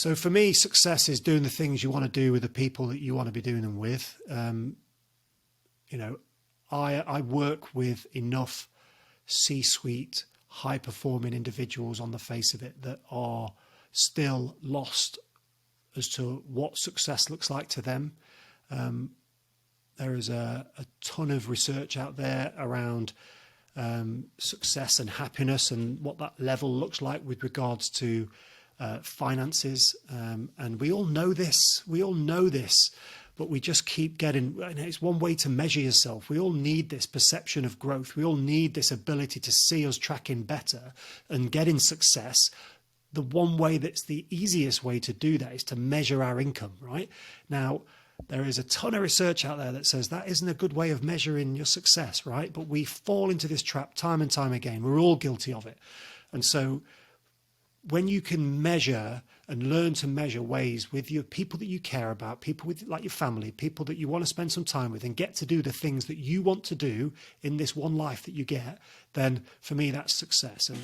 So for me, success is doing the things you want to do with the people that you want to be doing them with. I work with enough C-suite, high-performing individuals on the face of it that are still lost as to what success looks like to them. There is a ton of research out there around success and happiness and what that level looks like with regards to finances. And we all know this. But we just keep getting, it's one way to measure yourself. We all need this perception of growth. We all need this ability to see us tracking better and getting success. The one way that's the easiest way to do that is to measure our income, right? Now, there is a ton of research out there that says that isn't a good way of measuring your success, right? But we fall into this trap time and time again. We're all guilty of it. And so when you can measure and learn to measure ways with your people that you care about, people with like your family, people that you want to spend some time with and get to do the things that you want to do in this one life that you get, then for me, that's success. And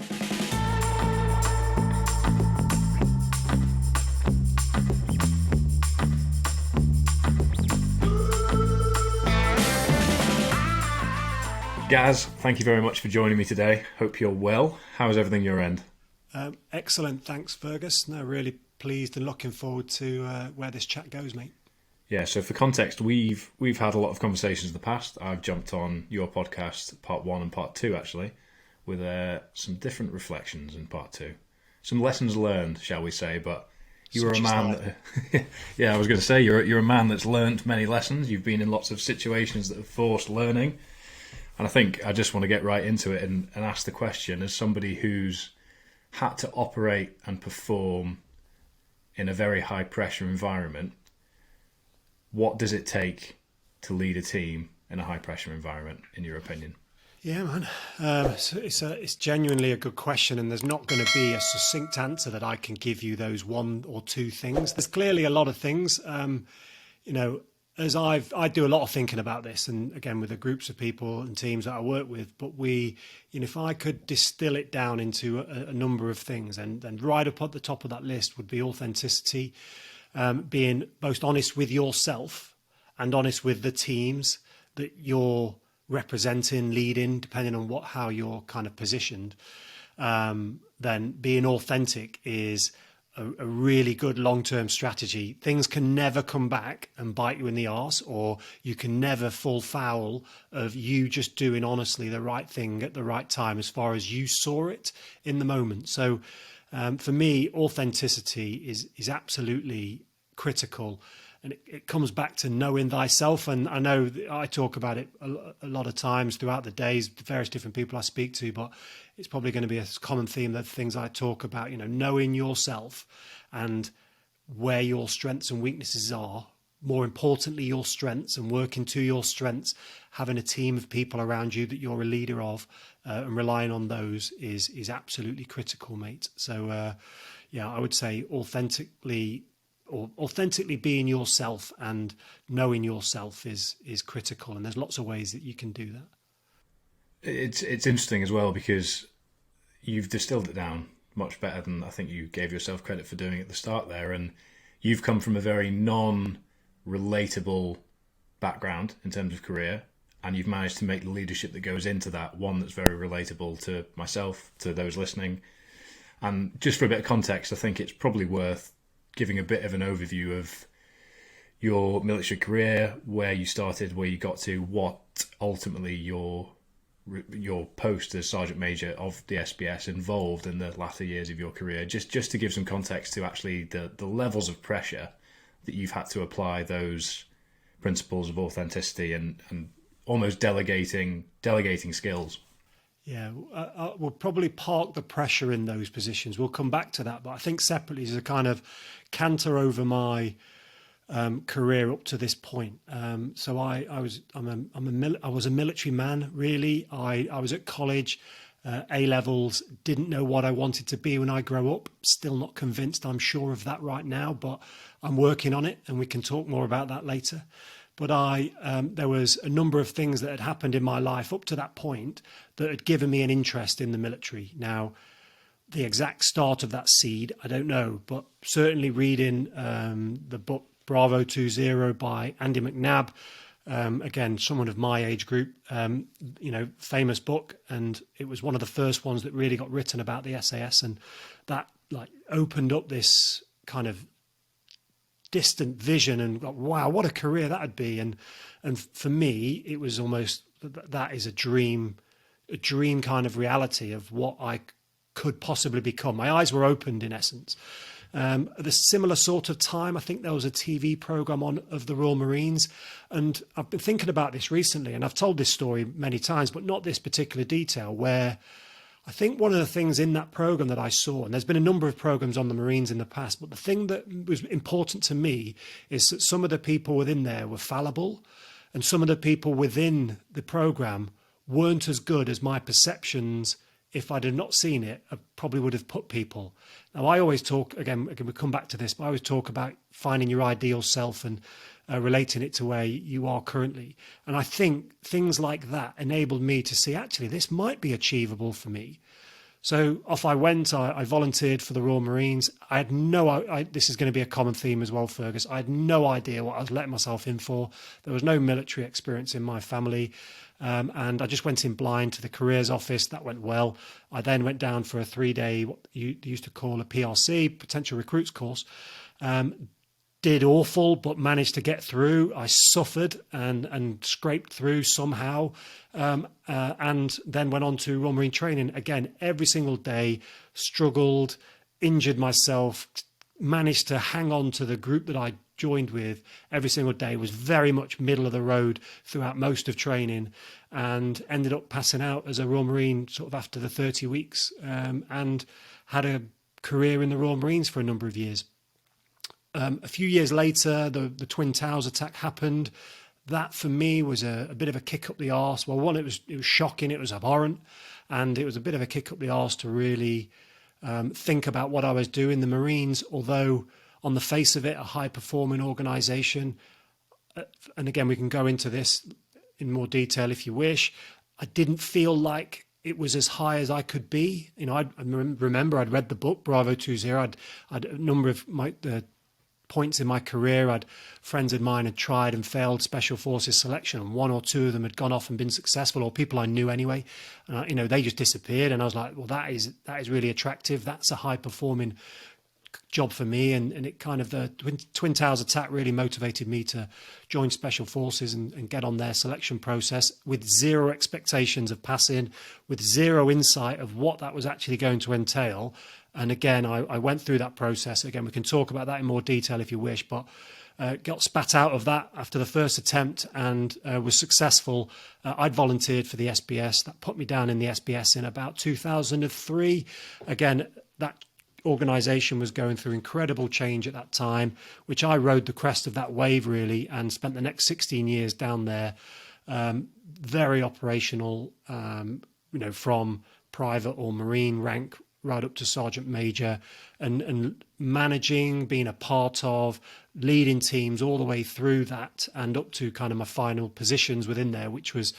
Gaz, thank you very much for joining me today. Hope you're well. How is everything your end? Excellent. Thanks, Fergus. No, really pleased and looking forward to where this chat goes, mate. Yeah, so for context, we've had a lot of conversations in the past. I've jumped on your podcast, part 1 and part 2, actually, with some different reflections in part 2. Some lessons learned, shall we say, but you were a man that, yeah, I was going to say, you're a man that's learned many lessons. You've been in lots of situations that have forced learning. And I think I just want to get right into it and ask the question, as somebody who's had to operate and perform in a very high pressure environment, what does it take to lead a team in a high pressure environment, in your opinion? Yeah, man. It's genuinely a good question, and there's not going to be a succinct answer that I can give you those one or two things. There's clearly a lot of things. As I do a lot of thinking about this, and again with the groups of people and teams that I work with, but if I could distill it down into a number of things, and right up at the top of that list would be authenticity, being both honest with yourself and honest with the teams that you're representing, leading, depending on how you're kind of positioned. Then being authentic is a really good long-term strategy. Things can never come back and bite you in the arse, or you can never fall foul of you just doing honestly the right thing at the right time as far as you saw it in the moment. So for me, authenticity is absolutely critical. And it comes back to knowing thyself. And I know I talk about it a lot of times throughout the days, the various different people I speak to, but it's probably going to be a common theme, the things I talk about, knowing yourself and where your strengths and weaknesses are. More importantly, your strengths, and working to your strengths, having a team of people around you that you're a leader of, and relying on those is absolutely critical, mate. So, I would say authentically being yourself and knowing yourself is critical, and there's lots of ways that you can do that. It's interesting as well, because you've distilled it down much better than I think you gave yourself credit for doing at the start there, and you've come from a very non-relatable background in terms of career, and you've managed to make the leadership that goes into that one that's very relatable to myself, to those listening. And just for a bit of context, I think it's probably worth giving a bit of an overview of your military career, where you started, where you got to, what ultimately your post as Sergeant Major of the SBS involved in the latter years of your career, just to give some context to actually the levels of pressure that you've had to apply those principles of authenticity and almost delegating skills. Yeah, we'll probably park the pressure in those positions. We'll come back to that, but I think separately as a kind of canter over my career up to this point. So I was a military man, really. I was at college, A levels, didn't know what I wanted to be when I grow up. Still not convinced, I'm sure, of that right now, but I'm working on it, and we can talk more about that later. But there was a number of things that had happened in my life up to that point that had given me an interest in the military. Now, the exact start of that seed, I don't know, but certainly reading the book Bravo 20 by Andy McNabb, again, someone of my age group, famous book, and it was one of the first ones that really got written about the SAS, and that like opened up this kind of distant vision and wow, what a career that would be. And for me, it was almost that is a dream kind of reality of what I could possibly become. My eyes were opened in essence. At a similar sort of time, I think there was a TV program on of the Royal Marines, and I've been thinking about this recently, and I've told this story many times, but not this particular detail, where I think one of the things in that program that I saw, and there's been a number of programs on the Marines in the past, but the thing that was important to me is that some of the people within there were fallible, and some of the people within the program weren't as good as my perceptions. If I'd have not seen it, I probably would have put people. Now, I always talk, again, we come back to this, but I always talk about finding your ideal self and relating it to where you are currently. And I think things like that enabled me to see, actually, this might be achievable for me. So off I went, I volunteered for the Royal Marines. I had this is going to be a common theme as well, Fergus. I had no idea what I was letting myself in for. There was no military experience in my family. And I just went in blind to the careers office. That went well. I then went down for a 3-day, what you used to call a PRC, potential recruits course. Did awful, but managed to get through. I suffered and scraped through somehow. And then went on to Royal Marine training. Again, every single day, struggled, injured myself, managed to hang on to the group that I joined with every single day, was very much middle of the road throughout most of training, and ended up passing out as a Royal Marine sort of after the 30 weeks, and had a career in the Royal Marines for a number of years. A few years later, the Twin Towers attack happened. That for me was a bit of a kick up the arse. Well, one, it was shocking, it was abhorrent, and it was a bit of a kick up the arse to really think about what I was doing. The Marines, although on the face of it, a high-performing organisation, and again, we can go into this in more detail if you wish, I didn't feel like it was as high as I could be. You know, I remember I'd read the book Bravo 20. I'd a number of the points in my career, friends of mine had tried and failed Special Forces selection, and one or two of them had gone off and been successful, or people I knew anyway. And they just disappeared, and I was like, well, that is really attractive. That's a high-performing job for me, and it kind of, the Twin Towers attack really motivated me to join Special Forces and get on their selection process with zero expectations of passing, with zero insight of what that was actually going to entail. And again, I went through that process. Again, we can talk about that in more detail if you wish, but got spat out of that after the first attempt and was successful. I'd volunteered for the SBS. That put me down in the SBS in about 2003. Again, that organisation was going through incredible change at that time, which I rode the crest of that wave really, and spent the next 16 years down there, very operational, from private or Marine rank right up to Sergeant Major, and managing, being a part of, leading teams all the way through that and up to kind of my final positions within there, which was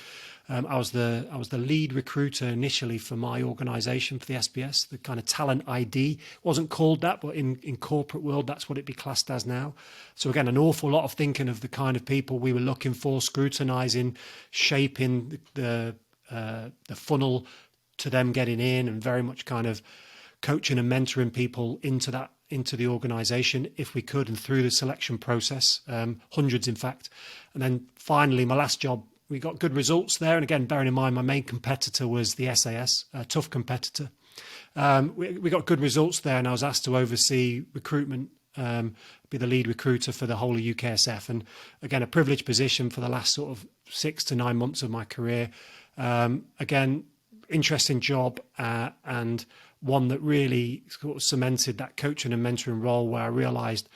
I was the lead recruiter initially for my organisation for the SBS, the kind of talent ID. Wasn't called that, but in corporate world, that's what it'd be classed as now. So again, an awful lot of thinking of the kind of people we were looking for, scrutinising, shaping the funnel to them getting in, and very much kind of coaching and mentoring people into the organisation if we could, and through the selection process, hundreds in fact. And then finally, my last job, we got good results there. And again, bearing in mind my main competitor was the SAS, a tough competitor. We got good results there, and I was asked to oversee recruitment, be the lead recruiter for the whole of UKSF. And again, a privileged position for the last sort of 6 to 9 months of my career. Again, interesting job, and one that really sort of cemented that coaching and mentoring role, where I realised,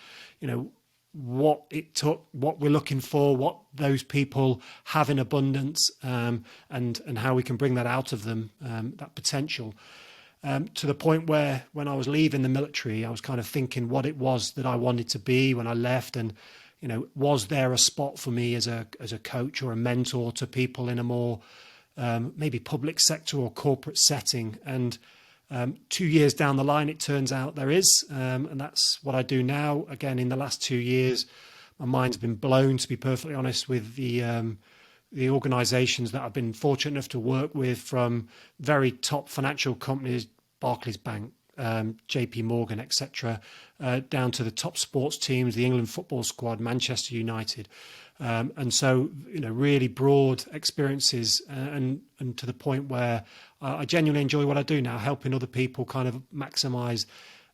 what it took, what we're looking for, what those people have in abundance, and how we can bring that out of them, that potential. To the point where when I was leaving the military, I was kind of thinking what it was that I wanted to be when I left, and was there a spot for me as a coach or a mentor to people in a more maybe public sector or corporate setting. And 2 years down the line, it turns out there is, and that's what I do now. Again, in the last 2 years, my mind's been blown, to be perfectly honest, with the organisations that I've been fortunate enough to work with, from very top financial companies, Barclays Bank, JP Morgan, etc., down to the top sports teams, the England football squad, Manchester United. And so, really broad experiences, and to the point where I genuinely enjoy what I do now, helping other people kind of maximise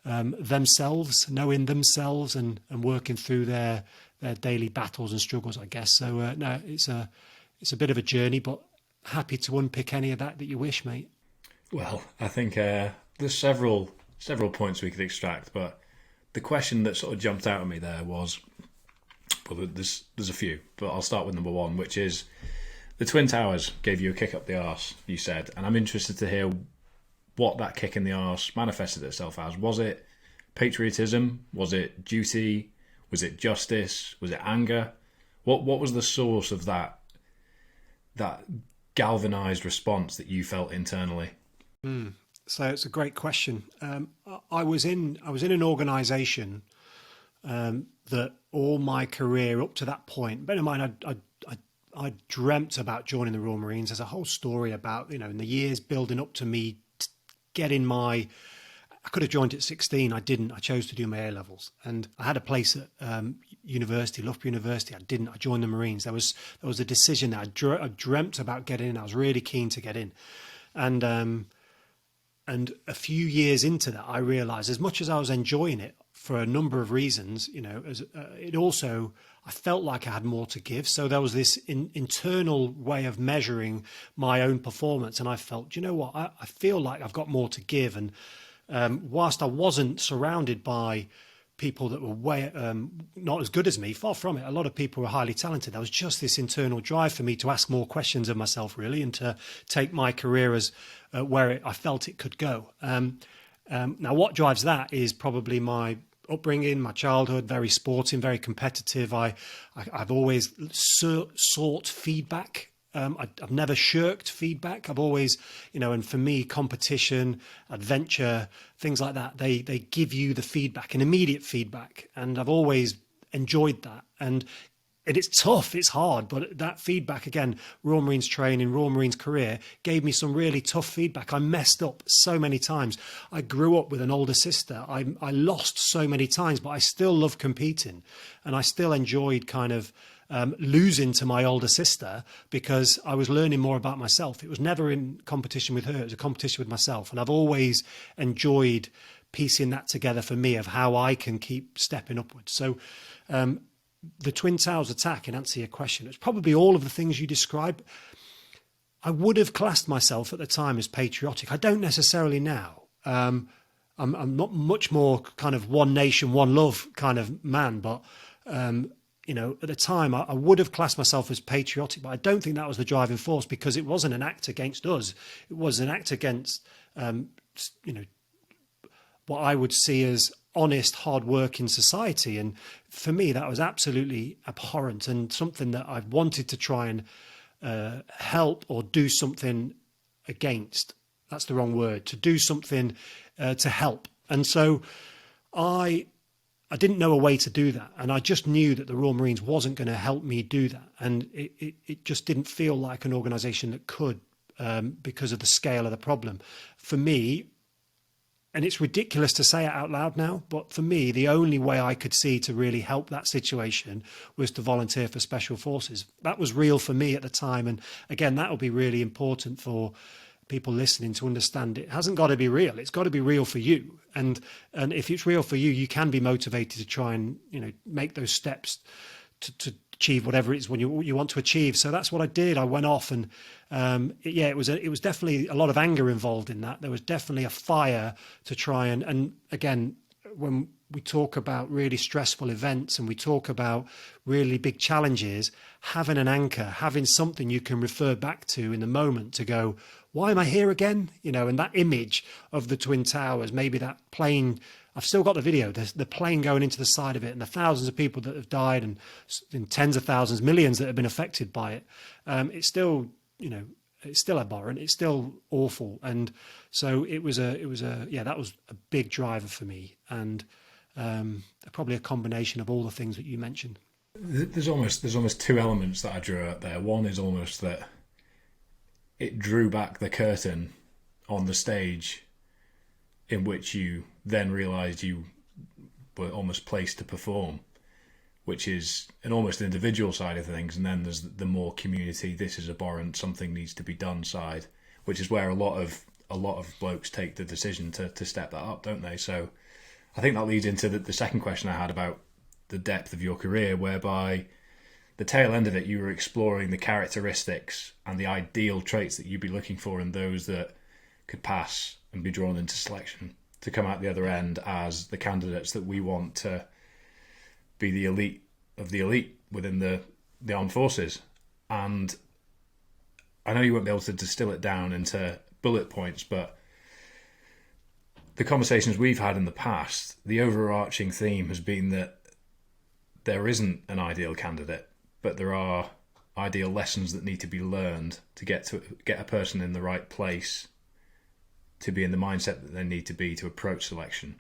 themselves, knowing themselves, and working through their daily battles and struggles, I guess. So, no, it's a bit of a journey, but happy to unpick any of that you wish, mate. Well, I think there's several points we could extract, but the question that sort of jumped out at me there was, well, there's a few, but I'll start with number one, which is the Twin Towers gave you a kick up the arse, you said, and I'm interested to hear what that kick in the arse manifested itself as. Was it patriotism? Was it duty? Was it justice? Was it anger? What was the source of that galvanised response that you felt internally? So it's a great question. I was in an organisation that all my career up to that point, bear in mind, I dreamt about joining the Royal Marines. There's a whole story about, in the years building up to me getting I could have joined at 16. I didn't. I chose to do my A-levels. And I had a place at university, Loughborough University. I didn't. I joined the Marines. There was a decision that I dreamt about getting in. I was really keen to get in. And a few years into that, I realised, as much as I was enjoying it for a number of reasons, it also, I felt like I had more to give. So there was this internal way of measuring my own performance. And I felt, you know what, I feel like I've got more to give. And whilst I wasn't surrounded by people that were not as good as me, far from it, a lot of people were highly talented. There was just this internal drive for me to ask more questions of myself, really, and to take my career as where I felt it could go. Now, what drives that is probably my upbringing, my childhood, very sporting, very competitive. I've always sought feedback. I've never shirked feedback. I've always, and for me, competition, adventure, things like that, they give you the feedback, an immediate feedback. And I've always enjoyed that. And it's tough, it's hard, but that feedback, again, Royal Marines training, Royal Marines career, gave me some really tough feedback. I messed up so many times. I grew up with an older sister. I lost so many times, but I still love competing. And I still enjoyed kind of losing to my older sister, because I was learning more about myself. It was never in competition with her, it was a competition with myself. And I've always enjoyed piecing that together for me, of how I can keep stepping upwards. So the Twin Towers attack, in answer to your question, it's probably all of the things you describe. I would have classed myself at the time as patriotic. I don't necessarily now. I'm not much more kind of one nation, one love kind of man, but at the time, I would have classed myself as patriotic, but I don't think that was the driving force, because it wasn't an act against us. It was an act against, what I would see as honest, hard-working society. And for me, that was absolutely abhorrent, and something that I wanted to try and help or do something against. That's the wrong word. To do something to help. And so I didn't know a way to do that. And I just knew that the Royal Marines wasn't going to help me do that. And it just didn't feel like an organisation that could, because of the scale of the problem. For me, and it's ridiculous to say it out loud now, but for me, the only way I could see to really help that situation was to volunteer for Special Forces. That was real for me at the time. And again, that will be really important for people listening to understand. It hasn't got to be real. It's got to be real for you. And if it's real for you, you can be motivated to try and, make those steps to achieve whatever it is when you want to achieve. So that's what I did. I went off, and it was definitely a lot of anger involved in that. There was definitely a fire to try and again, when we talk about really stressful events and we talk about really big challenges, having an anchor, having something you can refer back to in the moment to go, why am I here again? And that image of the Twin Towers, maybe that plane, I've still got the video, the plane going into the side of it, and the thousands of people that have died, and tens of thousands, millions that have been affected by it. It's still, it's still abhorrent. It's still awful. And so that was a big driver for me. And probably a combination of all the things that you mentioned. There's almost two elements that I drew out there. One is almost that it drew back the curtain on the stage in which you then realised you were almost placed to perform, which is an almost individual side of things, and then there's the more community, this is abhorrent, something needs to be done side, which is where a lot of blokes take the decision to step that up, don't they? So I think that leads into the second question I had about the depth of your career, whereby the tail end of it, you were exploring the characteristics and the ideal traits that you'd be looking for in those that could pass and be drawn into selection to come out the other end as the candidates that we want to be the elite of the elite within the armed forces. And I know you won't be able to distill it down into bullet points, but the conversations we've had in the past, the overarching theme has been that there isn't an ideal candidate, but there are ideal lessons that need to be learned to get a person in the right place to be in the mindset that they need to be to approach selection.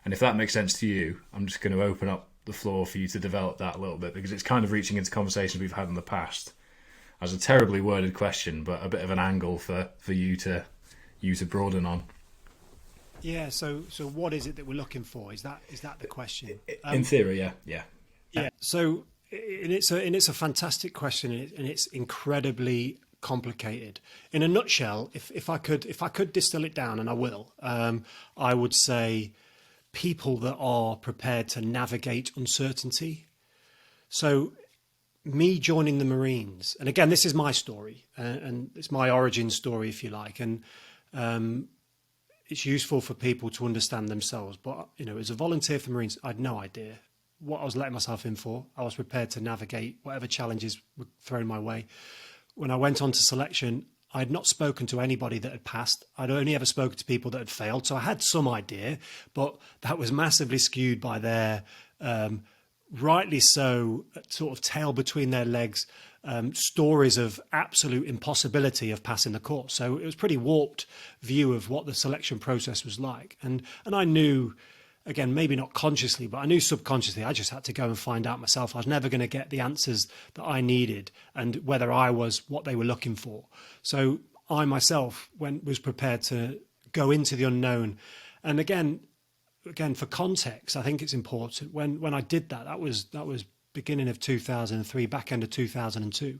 And if that makes sense to you, I'm just going to open up the floor for you to develop that a little bit, because it's kind of reaching into conversations we've had in the past as a terribly worded question, but a bit of an angle for you to broaden on. Yeah. So what is it that we're looking for? Is that the question? In theory, yeah. So it's a fantastic question, and it's incredibly complicated. In a nutshell, if I could distill it down, and I will, I would say people that are prepared to navigate uncertainty. So me joining the Marines, and again, this is my story, and it's my origin story, if you like, and it's useful for people to understand themselves. But, as a volunteer for Marines, I had no idea what I was letting myself in for. I was prepared to navigate whatever challenges were thrown my way. When I went on to selection, I had not spoken to anybody that had passed. I'd only ever spoken to people that had failed. So I had some idea, but that was massively skewed by their, rightly so, sort of tail between their legs, stories of absolute impossibility of passing the course. So it was a pretty warped view of what the selection process was like. And I knew, again, maybe not consciously, but I knew subconsciously I just had to go and find out myself. I was never going to get the answers that I needed and whether I was what they were looking for. So I myself was prepared to go into the unknown. And again, for context, I think it's important. When I did that was beginning of 2003, back end of 2002,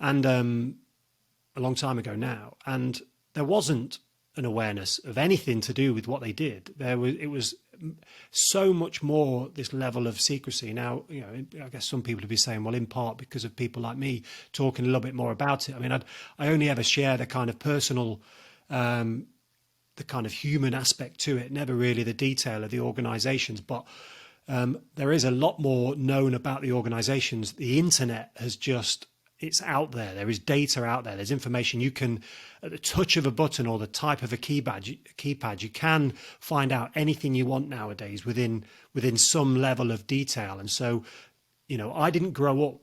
and a long time ago now. And there wasn't an awareness of anything to do with what they did. It was so much more this level of secrecy. Now, I guess some people would be saying, well, in part because of people like me talking a little bit more about it. I mean, I only ever share the kind of personal, the kind of human aspect to it, never really the detail of the organisations. But there is a lot more known about the organisations. The internet has it's out there. There is data out there. There's information you can, at the touch of a button or the type of a keypad, you can find out anything you want nowadays within some level of detail. And so, I didn't grow up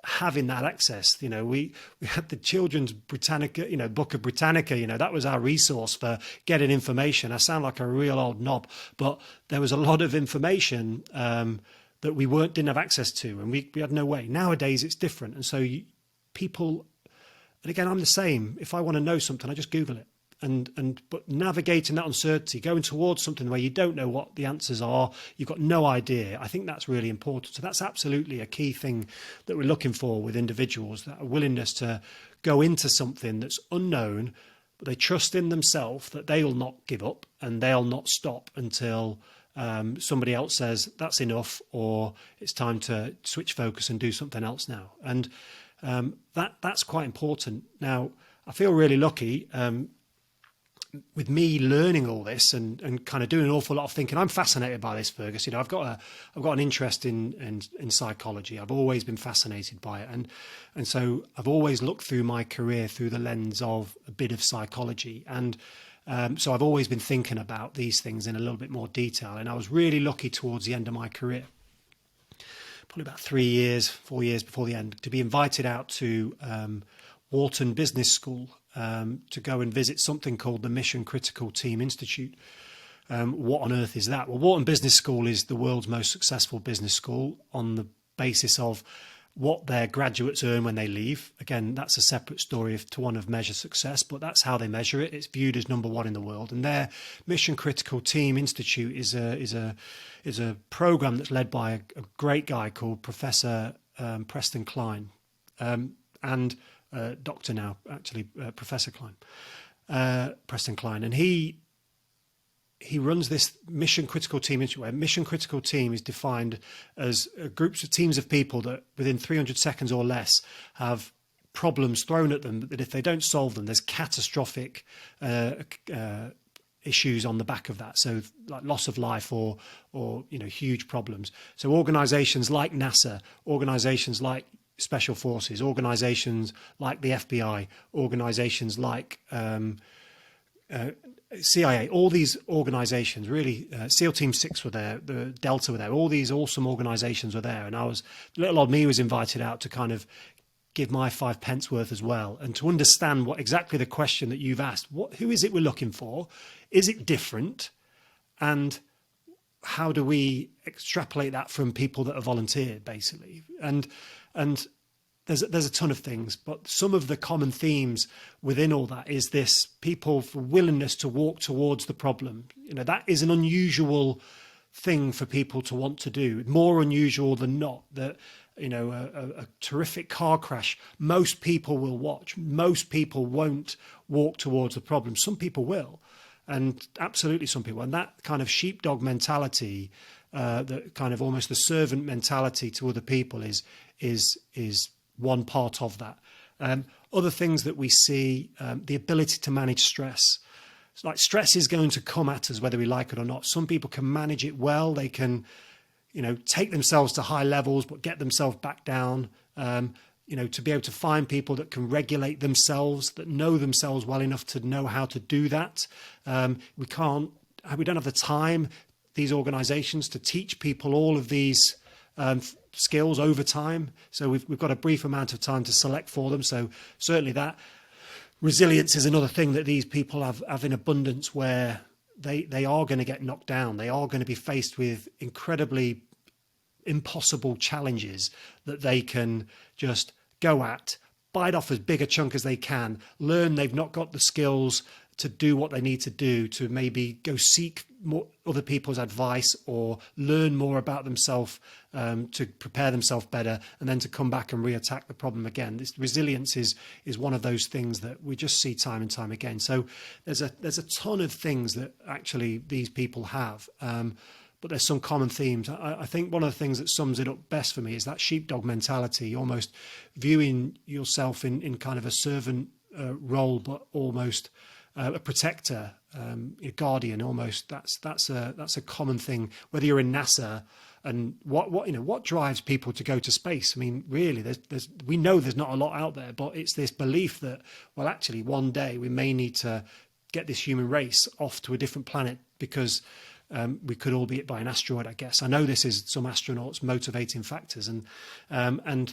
having that access. We had the children's Britannica, Book of Britannica, that was our resource for getting information. I sound like a real old knob, but there was a lot of information that we didn't have access to, and we had no way. Nowadays it's different. And so people, and again, I'm the same. If I want to know something, I just Google it. But navigating that uncertainty, going towards something where you don't know what the answers are, you've got no idea, I think that's really important. So that's absolutely a key thing that we're looking for with individuals, that a willingness to go into something that's unknown, but they trust in themselves that they'll not give up and they'll not stop until somebody else says that's enough, or it's time to switch focus and do something else now. And that's quite important. Now, I feel really lucky with me learning all this and kind of doing an awful lot of thinking. I'm fascinated by this, Fergus. I've got an interest in psychology. I've always been fascinated by it, and so I've always looked through my career through the lens of a bit of psychology. And so I've always been thinking about these things in a little bit more detail. And I was really lucky towards the end of my career, probably about 4 years before the end, to be invited out to Wharton Business School to go and visit something called the Mission Critical Team Institute. What on earth is that? Well, Wharton Business School is the world's most successful business school on the basis of what their graduates earn when they leave. Again, that's a separate story to one of measure success, but that's how they measure it. It's viewed as number one in the world. And their Mission Critical Team Institute is a program that's led by a great guy called Professor Preston Klein, and Doctor now, actually, Professor Klein, Preston Klein. And he runs this Mission Critical Team Institute, where Mission Critical Team is defined as groups of teams of people that within 300 seconds or less have problems thrown at them that if they don't solve them, there's catastrophic issues on the back of that. So like loss of life or huge problems. So organizations like NASA, organizations like Special Forces, organizations like the FBI, organizations like CIA, all these organizations, really, SEAL Team 6 were there, the Delta were there, all these awesome organizations were there. And little old me was invited out to kind of give my 5 pence worth as well, and to understand what exactly the question that you've asked, who is it we're looking for? Is it different? And how do we extrapolate that from people that have volunteered, basically? And there's a ton of things, but some of the common themes within all that is this people's willingness to walk towards the problem. That is an unusual thing for people to want to do, more unusual than not. That a terrific car crash, most people will watch. Most people won't walk towards the problem. Some people will, and absolutely some people. And that kind of sheepdog mentality, that kind of almost the servant mentality to other people is one part of that. Other things that we see, the ability to manage stress. It's like stress is going to come at us whether we like it or not. Some people can manage it well. They can, take themselves to high levels, but get themselves back down. To be able to find people that can regulate themselves, that know themselves well enough to know how to do that. We don't have the time, these organizations, to teach people all of these skills over time. So we've got a brief amount of time to select for them. So certainly that resilience is another thing that these people have in abundance, where they are going to get knocked down. They are going to be faced with incredibly impossible challenges that they can just go at, bite off as big a chunk as they can, learn they've not got the skills to do what they need to do, to maybe go seek more other people's advice or learn more about themselves, to prepare themselves better, and then to come back and reattack the problem again. This resilience is one of those things that we just see time and time again. So there's a ton of things that actually these people have, but there's some common themes. I think one of the things that sums it up best for me is that sheepdog mentality, almost viewing yourself in kind of a servant role, but almost a protector, a guardian almost. That's a common thing, whether you're in NASA. And what drives people to go to space? I mean, really, we know there's not a lot out there, but it's this belief that, well, actually, one day we may need to get this human race off to a different planet, because we could all be hit by an asteroid, I guess. I know this is some astronauts' motivating factors, and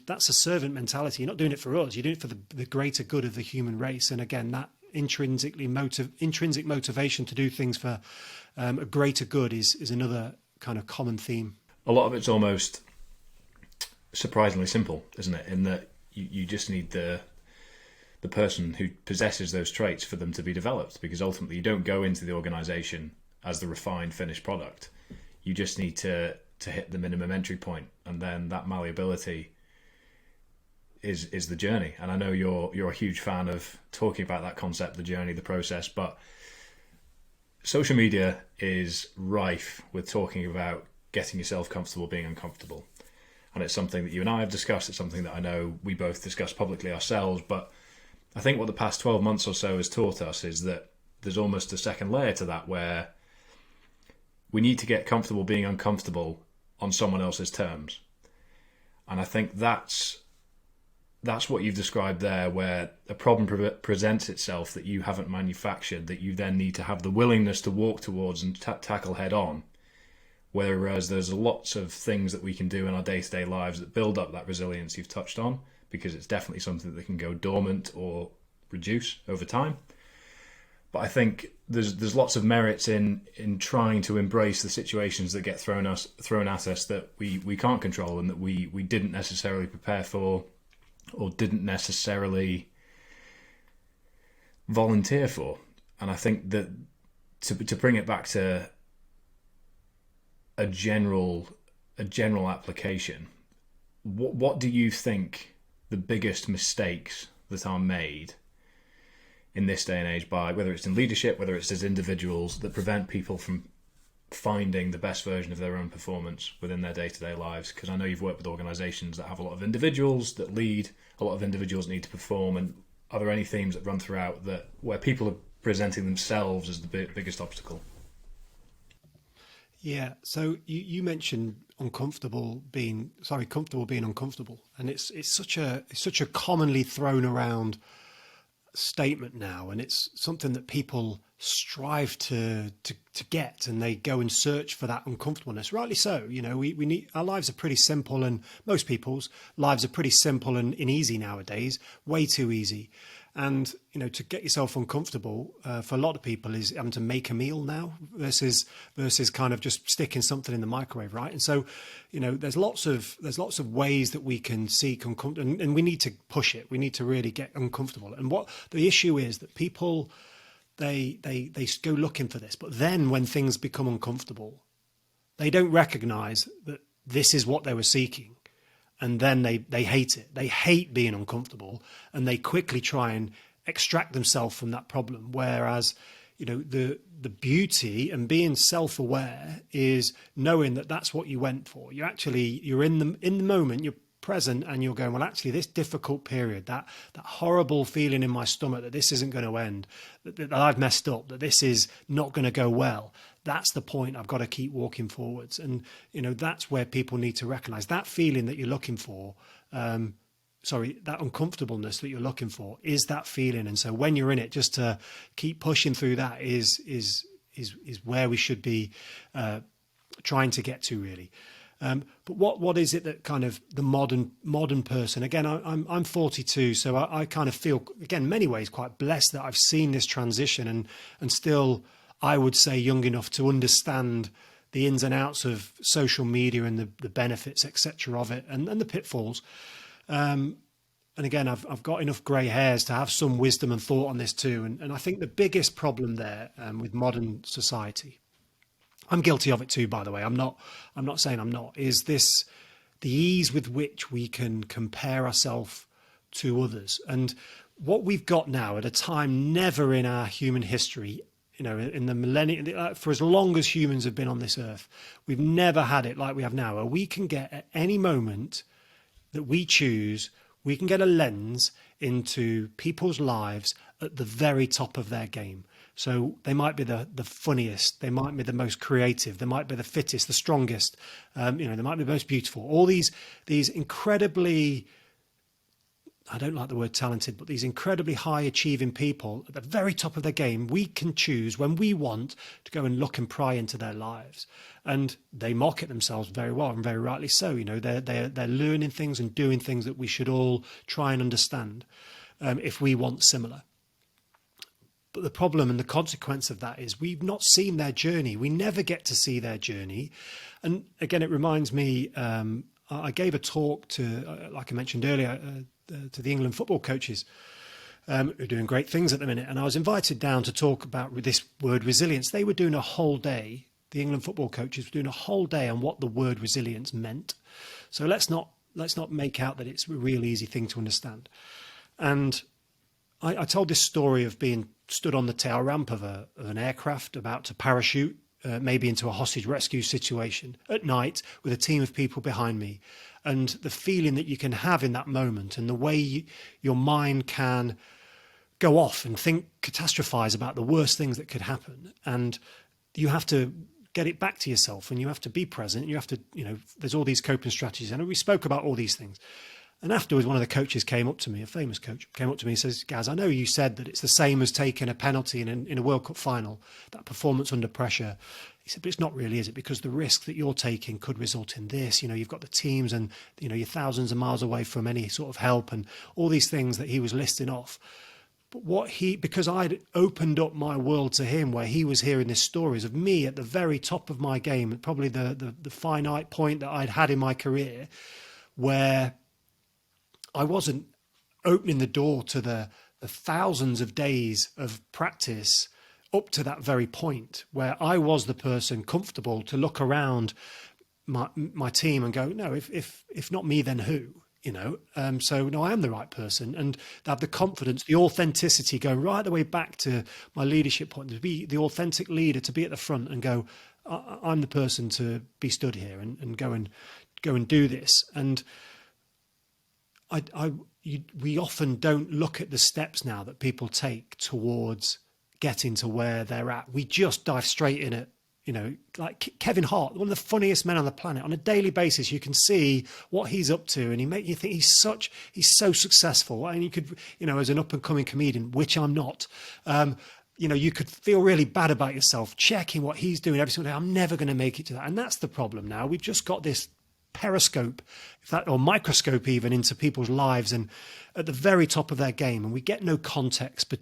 that's a servant mentality. You're not doing it for us; you're doing it for the greater good of the human race. And again, that intrinsic motivation to do things for a greater good is another kind of common theme. A lot of it's almost surprisingly simple, isn't it? In that you just need the person who possesses those traits for them to be developed, because ultimately you don't go into the organisation as the refined finished product. You just need to hit the minimum entry point, and then that malleability is the journey. And I know you're a huge fan of talking about that concept, the journey, the process, but social media is rife with talking about getting yourself comfortable being uncomfortable. And it's something that you and I have discussed. It's something that I know we both discuss publicly ourselves. But I think what the past 12 months or so has taught us is that there's almost a second layer to that, where we need to get comfortable being uncomfortable on someone else's terms. And I think that's what you've described there, where a problem presents itself that you haven't manufactured, that you then need to have the willingness to walk towards and tackle head on. Whereas there's lots of things that we can do in our day-to-day lives that build up that resilience you've touched on, because it's definitely something that can go dormant or reduce over time. But I think there's lots of merits in trying to embrace the situations that get thrown at us that we can't control and that we didn't necessarily prepare for or didn't necessarily volunteer for. And I think that to bring it back to a general application, what do you think the biggest mistakes that are made in this day and age, by whether it's in leadership, whether it's as individuals, that prevent people from finding the best version of their own performance within their day-to-day lives? Because I know you've worked with organisations that have a lot of individuals that lead, a lot of individuals that need to perform, and are there any themes that run throughout that where people are presenting themselves as the biggest obstacle? Yeah, so you mentioned comfortable being uncomfortable, and it's such a commonly thrown around statement now, and it's something that people strive to get, and they go and search for that uncomfortableness, rightly so. You know, we need, our lives are pretty simple, and most people's lives are pretty simple and easy nowadays, way too easy. And you know, to get yourself uncomfortable for a lot of people is having to make a meal now versus kind of just sticking something in the microwave, right? And so, you know, there's lots of ways that we can seek uncomfortable, and we need to push it. We need to really get uncomfortable. And what the issue is that people they go looking for this, but then when things become uncomfortable, they don't recognise that this is what they were seeking. And then they hate it. They hate being uncomfortable, and they quickly try and extract themselves from that problem. Whereas, you know, the beauty and being self-aware is knowing that that's what you went for. You're in the moment, you're present, and you're going, well, actually, this difficult period, that horrible feeling in my stomach that this isn't going to end, that I've messed up, that this is not going to go well. That's the point. I've got to keep walking forwards. And, you know, that's where people need to recognize that feeling that you're looking for. That uncomfortableness that you're looking for is that feeling. And so when you're in it, just to keep pushing through that is where we should be trying to get to, really. But what is it that kind of the modern person, again, I'm 42, so I kind of feel, again, in many ways quite blessed that I've seen this transition and still, I would say, young enough to understand the ins and outs of social media and the benefits, etc. of it, and the pitfalls. And again, I've got enough grey hairs to have some wisdom and thought on this too. And I think the biggest problem there with modern society, I'm guilty of it too, by the way, I'm not saying I'm not, is this the ease with which we can compare ourselves to others. And what we've got now at a time never in our human history, you know, in the millennium, for as long as humans have been on this earth, we've never had it like we have now, where we can get at any moment that we choose, we can get a lens into people's lives at the very top of their game. So they might be the funniest, they might be the most creative, they might be the fittest, the strongest, they might be the most beautiful. All these incredibly, I don't like the word talented, but these incredibly high achieving people at the very top of their game, we can choose when we want to go and look and pry into their lives. And they market themselves very well, and very rightly so. You know, they're learning things and doing things that we should all try and understand if we want similar. But the problem and the consequence of that is we've not seen their journey. We never get to see their journey. And again, it reminds me, I gave a talk to, like I mentioned earlier, to the England football coaches who are doing great things at the minute. And I was invited down to talk about this word resilience. They were doing a whole day, the England football coaches were doing a whole day on what the word resilience meant. So let's not make out that it's a real easy thing to understand. And I told this story of being stood on the tail ramp of an aircraft about to parachute maybe into a hostage rescue situation at night with a team of people behind me, and the feeling that you can have in that moment, and the way your mind can go off and catastrophize about the worst things that could happen. And you have to get it back to yourself, and you have to be present. You have to, there's all these coping strategies. And we spoke about all these things. And afterwards, one of the coaches came up to me, a famous coach, came up to me and says, Gaz, I know you said that it's the same as taking a penalty in a World Cup final, that performance under pressure. He said, but it's not really, is it? Because the risk that you're taking could result in this. You've got the teams and, you're thousands of miles away from any sort of help, and all these things that he was listing off. But because I'd opened up my world to him, where he was hearing these stories of me at the very top of my game, probably the finite point that I'd had in my career, where I wasn't opening the door to the thousands of days of practice up to that very point, where I was the person comfortable to look around my team and go, no, if not me, then who? So no, I am the right person, and have the confidence, the authenticity, going right the way back to my leadership point, to be the authentic leader, to be at the front and go, I'm the person to be stood here and go and do this. And we often don't look at the steps now that people take towards getting to where they're at. We just dive straight in it. Like Kevin Hart, one of the funniest men on the planet. On a daily basis, you can see what he's up to, and you think he's so successful. And you could, as an up and coming comedian, which I'm not, you could feel really bad about yourself checking what he's doing every single day. I'm never going to make it to that, and that's the problem now. We've just got this periscope, or microscope even, into people's lives, and at the very top of their game, and we get no context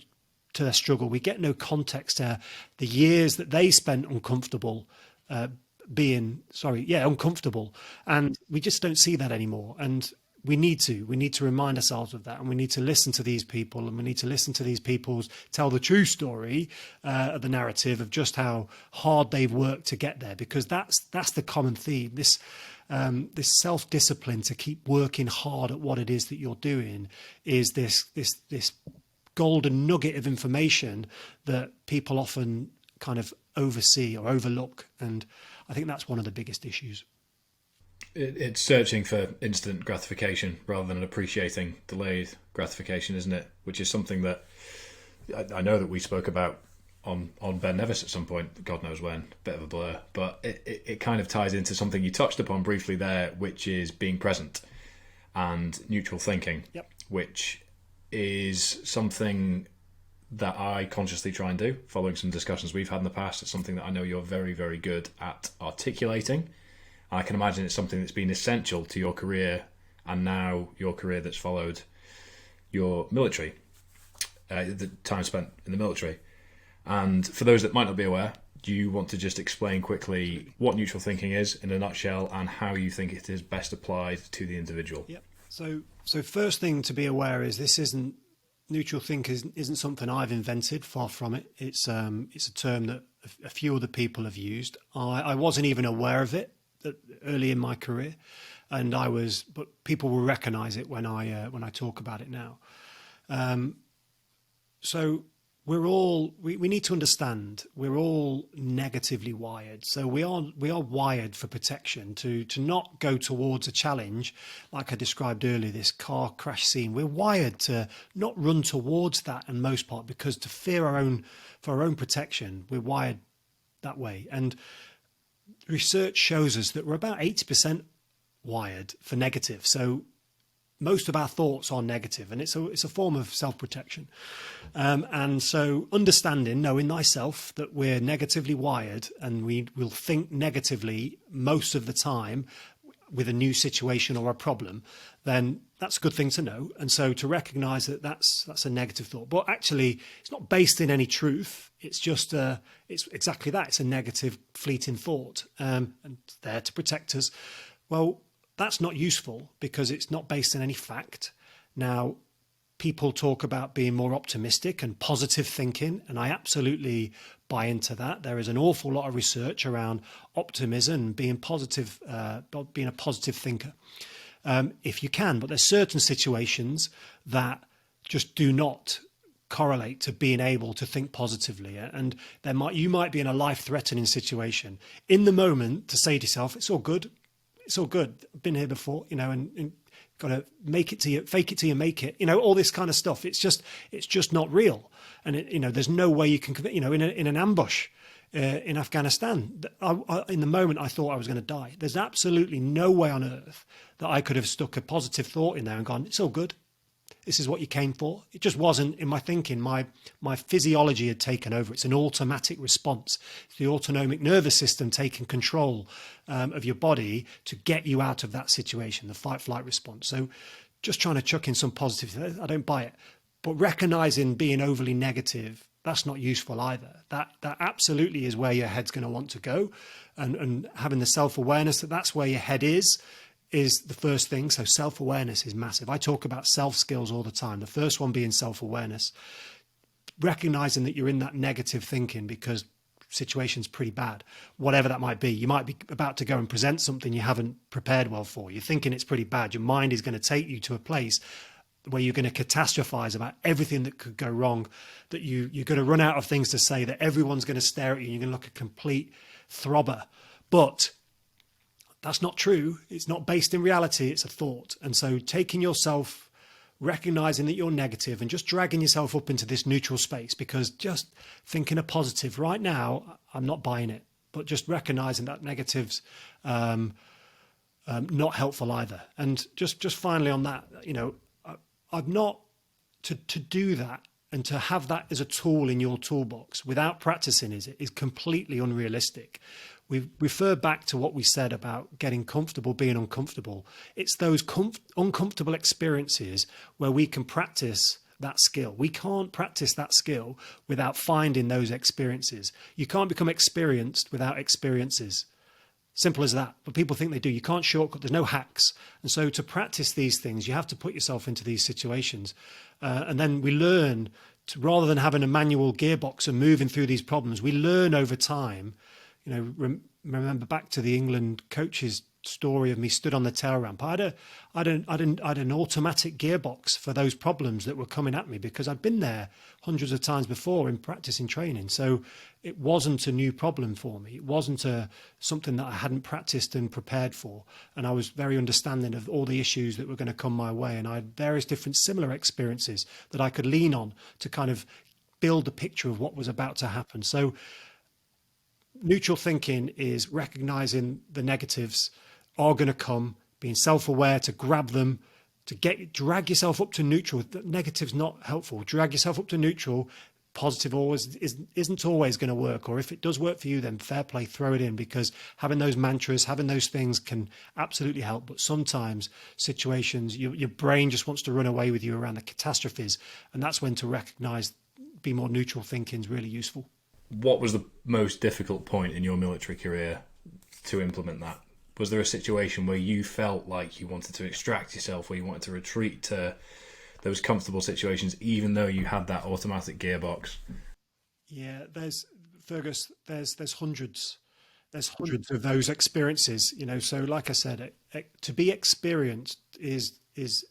to their struggle. We get no context to the years that they spent uncomfortable, uncomfortable. And we just don't see that anymore. And we need to remind ourselves of that. And we need to listen to these people, and we need to listen to these people's tell the true story, of the narrative of just how hard they've worked to get there, because that's the common theme. This self-discipline to keep working hard at what it is that you're doing is this golden nugget of information that people often kind of oversee or overlook. And I think that's one of the biggest issues. It's searching for instant gratification rather than appreciating delayed gratification, isn't it? Which is something that I know that we spoke about on Ben Nevis at some point, God knows when, bit of a blur, but it kind of ties into something you touched upon briefly there, which is being present and neutral thinking. Yep. Which is something that I consciously try and do, following some discussions we've had in the past. It's something that I know you're very, very good at articulating. I can imagine it's something that's been essential to your career, and now your career that's followed your military, the time spent in the military. And for those that might not be aware, do you want to just explain quickly what neutral thinking is in a nutshell, and how you think it is best applied to the individual? Yep. So first thing to be aware is neutral thinking isn't something I've invented. Far from it. It's a term that a few other people have used. I wasn't even aware of it early in my career, but people will recognise it when I talk about it now. So we need to understand we're all negatively wired. So we are wired for protection, to not go towards a challenge like I described earlier, this car crash scene. We're wired to not run towards that in most part, because to fear for our own protection, we're wired that way. And research shows us that we're about 80% wired for negative. So most of our thoughts are negative, and it's a form of self-protection. And so knowing thyself that we're negatively wired, and we will think negatively most of the time with a new situation or a problem, then that's a good thing to know. And so to recognize that that's a negative thought, but actually it's not based in any truth. It's just it's exactly that. It's a negative, fleeting thought, and there to protect us. Well, that's not useful because it's not based on any fact. Now, people talk about being more optimistic and positive thinking, and I absolutely buy into that. There is an awful lot of research around optimism and being positive, being a positive thinker, if you can. But there's certain situations that just do not correlate to being able to think positively, and you might be in a life-threatening situation. In the moment, to say to yourself, "It's all good. It's all good. I've been here before," and got to make it to you, fake it till you make it, all this kind of stuff. It's just not real. And there's no way you can, in an ambush in Afghanistan, in the moment I thought I was going to die. There's absolutely no way on earth that I could have stuck a positive thought in there and gone, "It's all good. This is what you came for." It just wasn't in my thinking. My physiology had taken over. It's an automatic response. It's the autonomic nervous system taking control of your body to get you out of that situation, the fight-flight response. So just trying to chuck in some positive, I don't buy it. But recognizing being overly negative, that's not useful either. That absolutely is where your head's going to want to go, and having the self-awareness that that's where your head is the first thing. So self-awareness is massive. I talk about self-skills all the time. The first one being self-awareness, recognizing that you're in that negative thinking because situation's pretty bad, whatever that might be. You might be about to go and present something you haven't prepared well for. You're thinking it's pretty bad. Your mind is going to take you to a place where you're going to catastrophize about everything that could go wrong, that you're going to run out of things to say, that everyone's going to stare at you and you're going to look a complete throbber. But that's not true. It's not based in reality. It's a thought. And so taking yourself, recognizing that you're negative and just dragging yourself up into this neutral space, because just thinking a positive right now, I'm not buying it, but just recognizing that negative's not helpful either. And just finally on that, I've not to do that and to have that as a tool in your toolbox without practicing is completely unrealistic. We refer back to what we said about getting comfortable, being uncomfortable. It's those uncomfortable experiences where we can practice that skill. We can't practice that skill without finding those experiences. You can't become experienced without experiences. Simple as that. But people think they do. You can't shortcut. There's no hacks. And so to practice these things, you have to put yourself into these situations. And then we learn to, rather than having a manual gearbox and moving through these problems, we learn over time. Remember back to the England coach's story of me stood on the tail ramp. I had an automatic gearbox for those problems that were coming at me because I'd been there hundreds of times before in practice and training. So it wasn't a new problem for me. It wasn't something that I hadn't practiced and prepared for. And I was very understanding of all the issues that were going to come my way. And I had various different similar experiences that I could lean on to kind of build a picture of what was about to happen. So neutral thinking is recognizing the negatives are going to come, being self-aware to grab them, to drag yourself up to neutral. Negative's not helpful. Drag yourself up to neutral. Positive isn't always going to work, or if it does work for you, then fair play, throw it in, because having those mantras, having those things can absolutely help. But sometimes situations, your brain just wants to run away with you around the catastrophes, and that's when to recognize, be more neutral thinking is really useful. What was the most difficult point in your military career to implement that? Was there a situation where you felt like you wanted to extract yourself, where you wanted to retreat to those comfortable situations, even though you had that automatic gearbox? Yeah, Fergus, there's hundreds of those experiences, So like I said, to be experienced is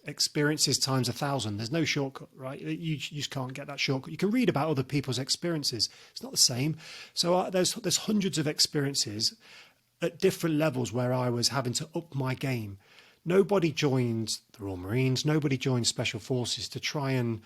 experiences times 1,000. There's no shortcut, right? You just can't get that shortcut. You can read about other people's experiences. It's not the same. So there's hundreds of experiences at different levels where I was having to up my game. Nobody joined the Royal Marines. Nobody joined Special Forces to try and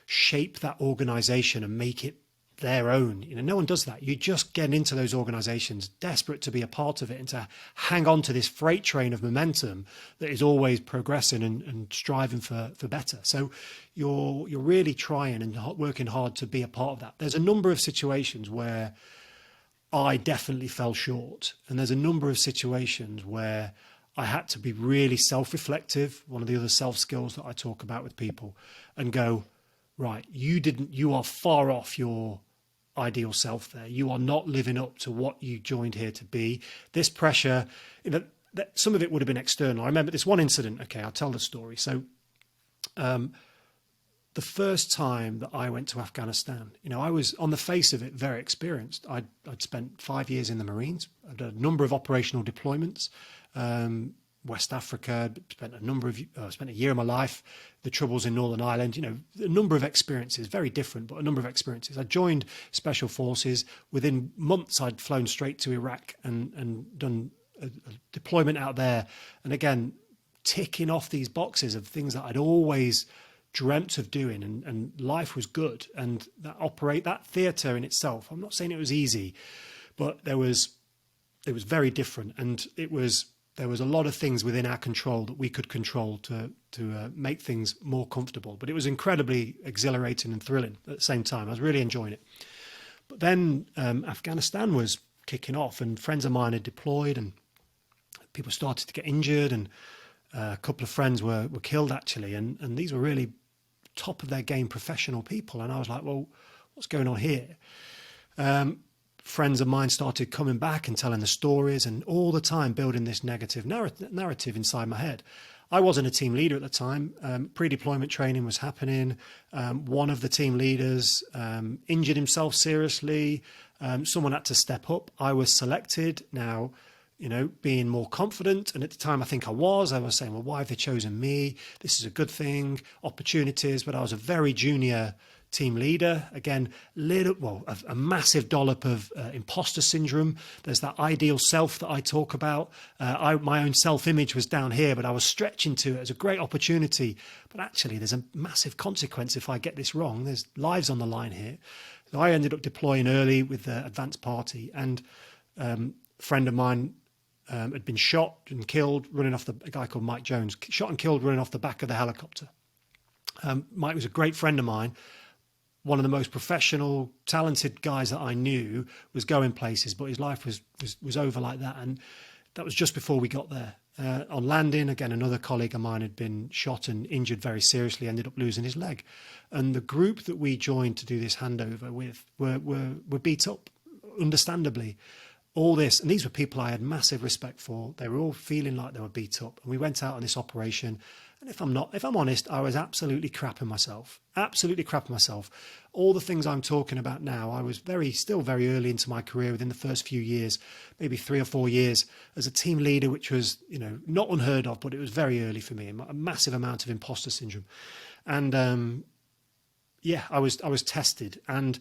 shape that organization and make it their own. No one does that. You just get into those organizations desperate to be a part of it and to hang on to this freight train of momentum that is always progressing and striving for better. So you're really trying and working hard to be a part of that. There's a number of situations where I definitely fell short, and there's a number of situations where I had to be really self-reflective, one of the other self-skills that I talk about with people, and go, right, you are far off your ideal self there. You are not living up to what you joined here to be. This pressure, some of it would have been external. I remember this one incident. Okay, I'll tell the story. So the first time that I went to Afghanistan, I was, on the face of it, very experienced. I'd spent 5 years in the Marines. I'd done a number of operational deployments. West Africa, spent a year of my life, the Troubles in Northern Ireland, a number of experiences, very different, but a number of experiences. I joined Special Forces. Within months, I'd flown straight to Iraq and done a deployment out there. And again, ticking off these boxes of things that I'd always dreamt of doing, and life was good. And that theatre in itself, I'm not saying it was easy, but it was very different. And there was a lot of things within our control that we could control to make things more comfortable. But it was incredibly exhilarating and thrilling at the same time. I was really enjoying it. But then Afghanistan was kicking off, and friends of mine had deployed, and people started to get injured, and a couple of friends were killed, actually. And these were really top of their game professional people. And I was like, well, what's going on here? Friends of mine started coming back and telling the stories, and all the time building this negative narrative inside my head. I wasn't a team leader at the time. Pre-deployment training was happening. One of the team leaders injured himself seriously. Someone had to step up. I was selected. Now, being more confident. And at the time, I think I was saying, well, why have they chosen me? This is a good thing, opportunities. But I was a very junior team leader. Again, a massive dollop of imposter syndrome. There's that ideal self that I talk about. My own self-image was down here, but I was stretching to it as a great opportunity. But actually, there's a massive consequence if I get this wrong. There's lives on the line here. So I ended up deploying early with the advanced party, and a friend of mine had been shot and killed running off a guy called Mike Jones, shot and killed running off the back of the helicopter. Mike was a great friend of mine. One of the most professional, talented guys that I knew, was going places, but his life was over like that. And that was just before we got there. On landing, again, another colleague of mine had been shot and injured very seriously, ended up losing his leg. And the group that we joined to do this handover with were beat up, understandably. All this, and these were people I had massive respect for. They were all feeling like they were beat up. And we went out on this operation. And if I'm honest, I was absolutely crapping myself. All the things I'm talking about now, I was still very early into my career, within the first few years, maybe 3 or 4 years as a team leader, which was, not unheard of, but it was very early for me, a massive amount of imposter syndrome. And I was tested, and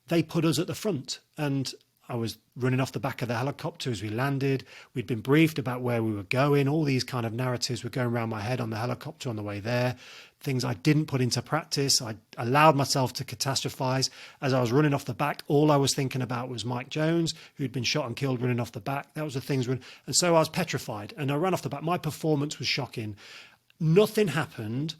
they put us at the front, and I was running off the back of the helicopter as we landed. We'd been briefed about where we were going. All these kind of narratives were going around my head on the helicopter on the way there. Things I didn't put into practice. I allowed myself to catastrophize. As I was running off the back, all I was thinking about was Mike Jones, who'd been shot and killed running off the back. That was the things. And so I was petrified, and I ran off the back. My performance was shocking. Nothing happened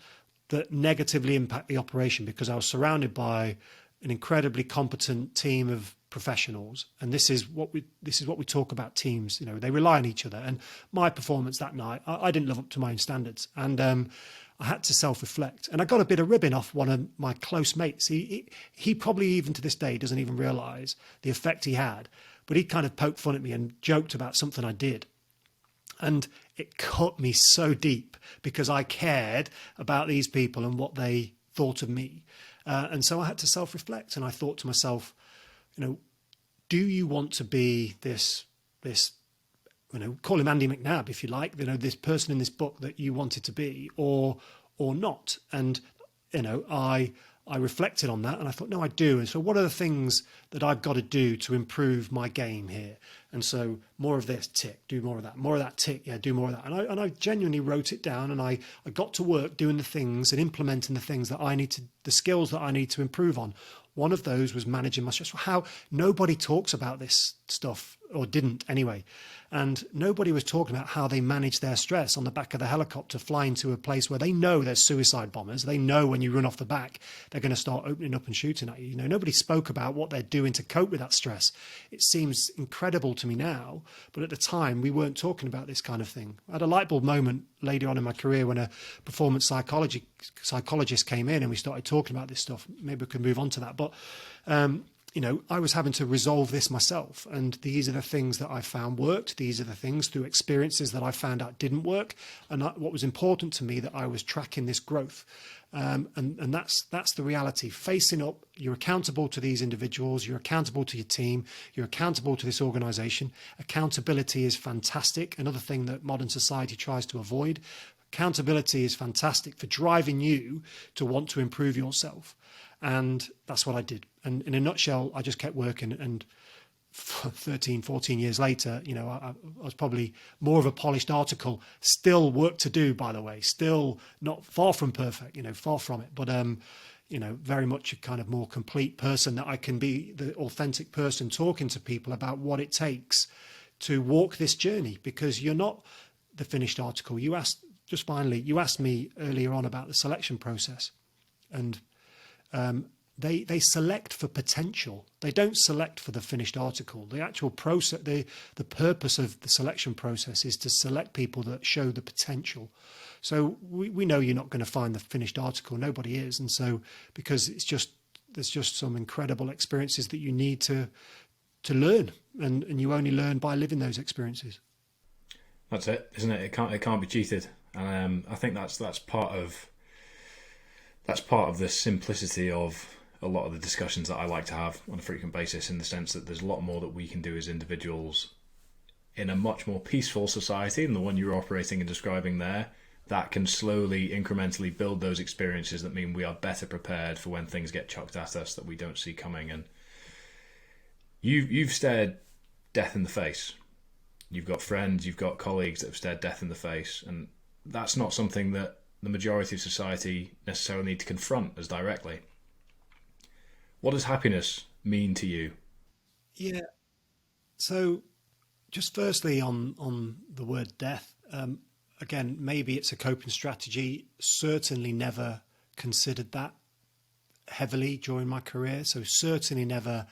that negatively impacted the operation, because I was surrounded by an incredibly competent team of professionals, and this is what we talk about teams. They rely on each other. And my performance that night, I didn't live up to my own standards, and I had to self-reflect. And I got a bit of ribbing off one of my close mates. He probably even to this day doesn't even realize the effect he had, but he kind of poked fun at me and joked about something I did, and it cut me so deep, because I cared about these people and what they thought of me. And so I had to self-reflect, and I thought to myself, do you want to be this, call him Andy McNabb if you like, this person in this book that you wanted to be, or not? And, I reflected on that, and I thought, no, I do. And so what are the things that I've got to do to improve my game here? And so more of this, tick, do more of that, tick, yeah, do more of that. And I genuinely wrote it down, and I got to work doing the things and implementing the things that the skills that I need to improve on. One of those was managing my stress. How nobody talks about this stuff, or didn't anyway. And nobody was talking about how they manage their stress on the back of the helicopter, flying to a place where they know there's suicide bombers. They know when you run off the back, they're going to start opening up and shooting at you. Nobody spoke about what they're doing to cope with that stress. It seems incredible to me now, but at the time we weren't talking about this kind of thing. I had a light bulb moment later on in my career when a performance psychologist came in and we started talking about this stuff. Maybe we can move on to that. But I was having to resolve this myself. And these are the things that I found worked. These are the things through experiences that I found out didn't work. And what was important to me, that I was tracking this growth. And that's the reality. Facing up, you're accountable to these individuals. You're accountable to your team. You're accountable to this organization. Accountability is fantastic. Another thing that modern society tries to avoid. Accountability is fantastic for driving you to want to improve yourself. And that's what I did. And in a nutshell, I just kept working. And 13, 14 years later, I was probably more of a polished article. Still work to do, by the way. Still not far from perfect, far from it. But, very much a kind of more complete person, that I can be the authentic person talking to people about what it takes to walk this journey. Because you're not the finished article. You asked me earlier on about the selection process. And they select for potential. They don't select for the finished article. The actual process, the purpose of the selection process is to select people that show the potential. So we know you're not going to find the finished article. Nobody is. And so because there's just some incredible experiences that you need to learn, and you only learn by living those experiences. That's it, isn't it? It can't be cheated. And I think that's part of the simplicity of a lot of the discussions that I like to have on a frequent basis, in the sense that there's a lot more that we can do as individuals in a much more peaceful society than the one you're operating and describing there, that can slowly, incrementally build those experiences that mean we are better prepared for when things get chucked at us that we don't see coming. And you've stared death in the face. You've got friends, you've got colleagues that have stared death in the face, and that's not something that the majority of society necessarily need to confront as directly. What does happiness mean to you? Yeah. So just firstly on the word death, again, maybe it's a coping strategy. Certainly never considered that heavily during my career. So certainly never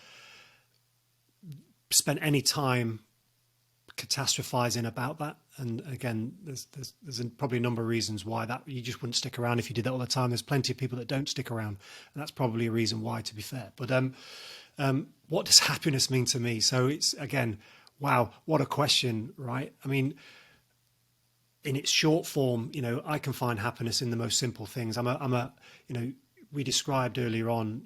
spent any time catastrophizing about that. And again, there's probably a number of reasons why that you just wouldn't stick around if you did that all the time. There's plenty of people that don't stick around, and that's probably a reason why, to be fair. But what does happiness mean to me? So it's, again, wow, what a question, right? I mean, in its short form, I can find happiness in the most simple things. We described earlier on,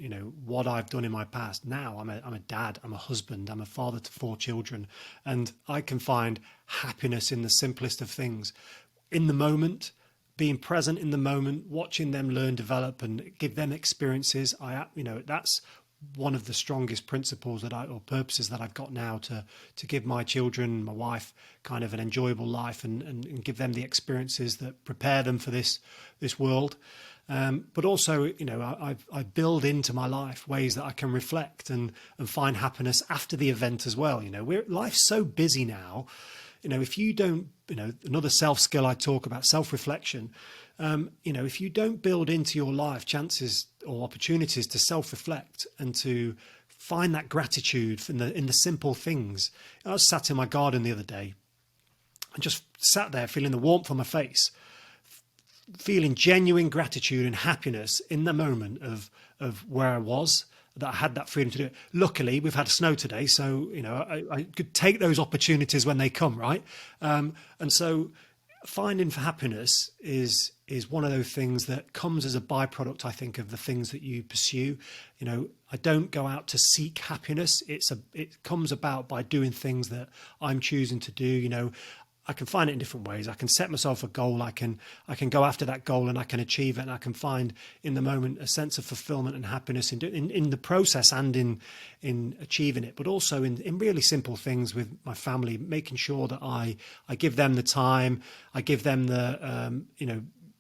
what I've done in my past. Now I'm a dad, I'm a husband, I'm a father to 4 children, and I can find happiness in the simplest of things. In the moment, being present in the moment, watching them learn, develop, and give them experiences. That's one of the strongest principles or purposes that I've got now to give my children, my wife, kind of an enjoyable life and give them the experiences that prepare them for this world. But also, I build into my life ways that I can reflect and find happiness after the event as well. Life's so busy now. If you don't, another self skill I talk about, self-reflection. If you don't build into your life chances or opportunities to self-reflect and to find that gratitude in the simple things. I was sat in my garden the other day and just sat there feeling the warmth on my face, feeling genuine gratitude and happiness in the moment of where I was, that I had that freedom to do it. Luckily, we've had snow today, so I could take those opportunities when they come, right? And so finding for happiness is one of those things that comes as a byproduct, I think, of the things that you pursue. I don't go out to seek happiness. It comes about by doing things that I'm choosing to do. I can find it in different ways. I can set myself a goal. I can go after that goal and I can achieve it. And I can find in the moment a sense of fulfillment and happiness in the process and in achieving it. But also in really simple things with my family, making sure that I give them the time, I give them the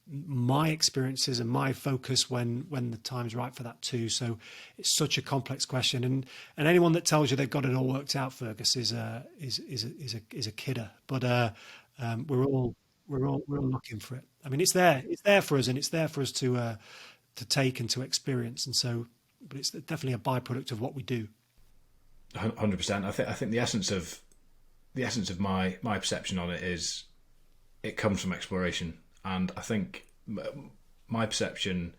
my experiences and my focus when the time's right for that too. So it's such a complex question, and anyone that tells you they've got it all worked out, Fergus, is a kidder. But we're all looking for it. I mean, it's there for us, and it's there for us to take and to experience. And so, but it's definitely a byproduct of what we do. 100%. I think the essence of my perception on it is it comes from exploration. And I think my perception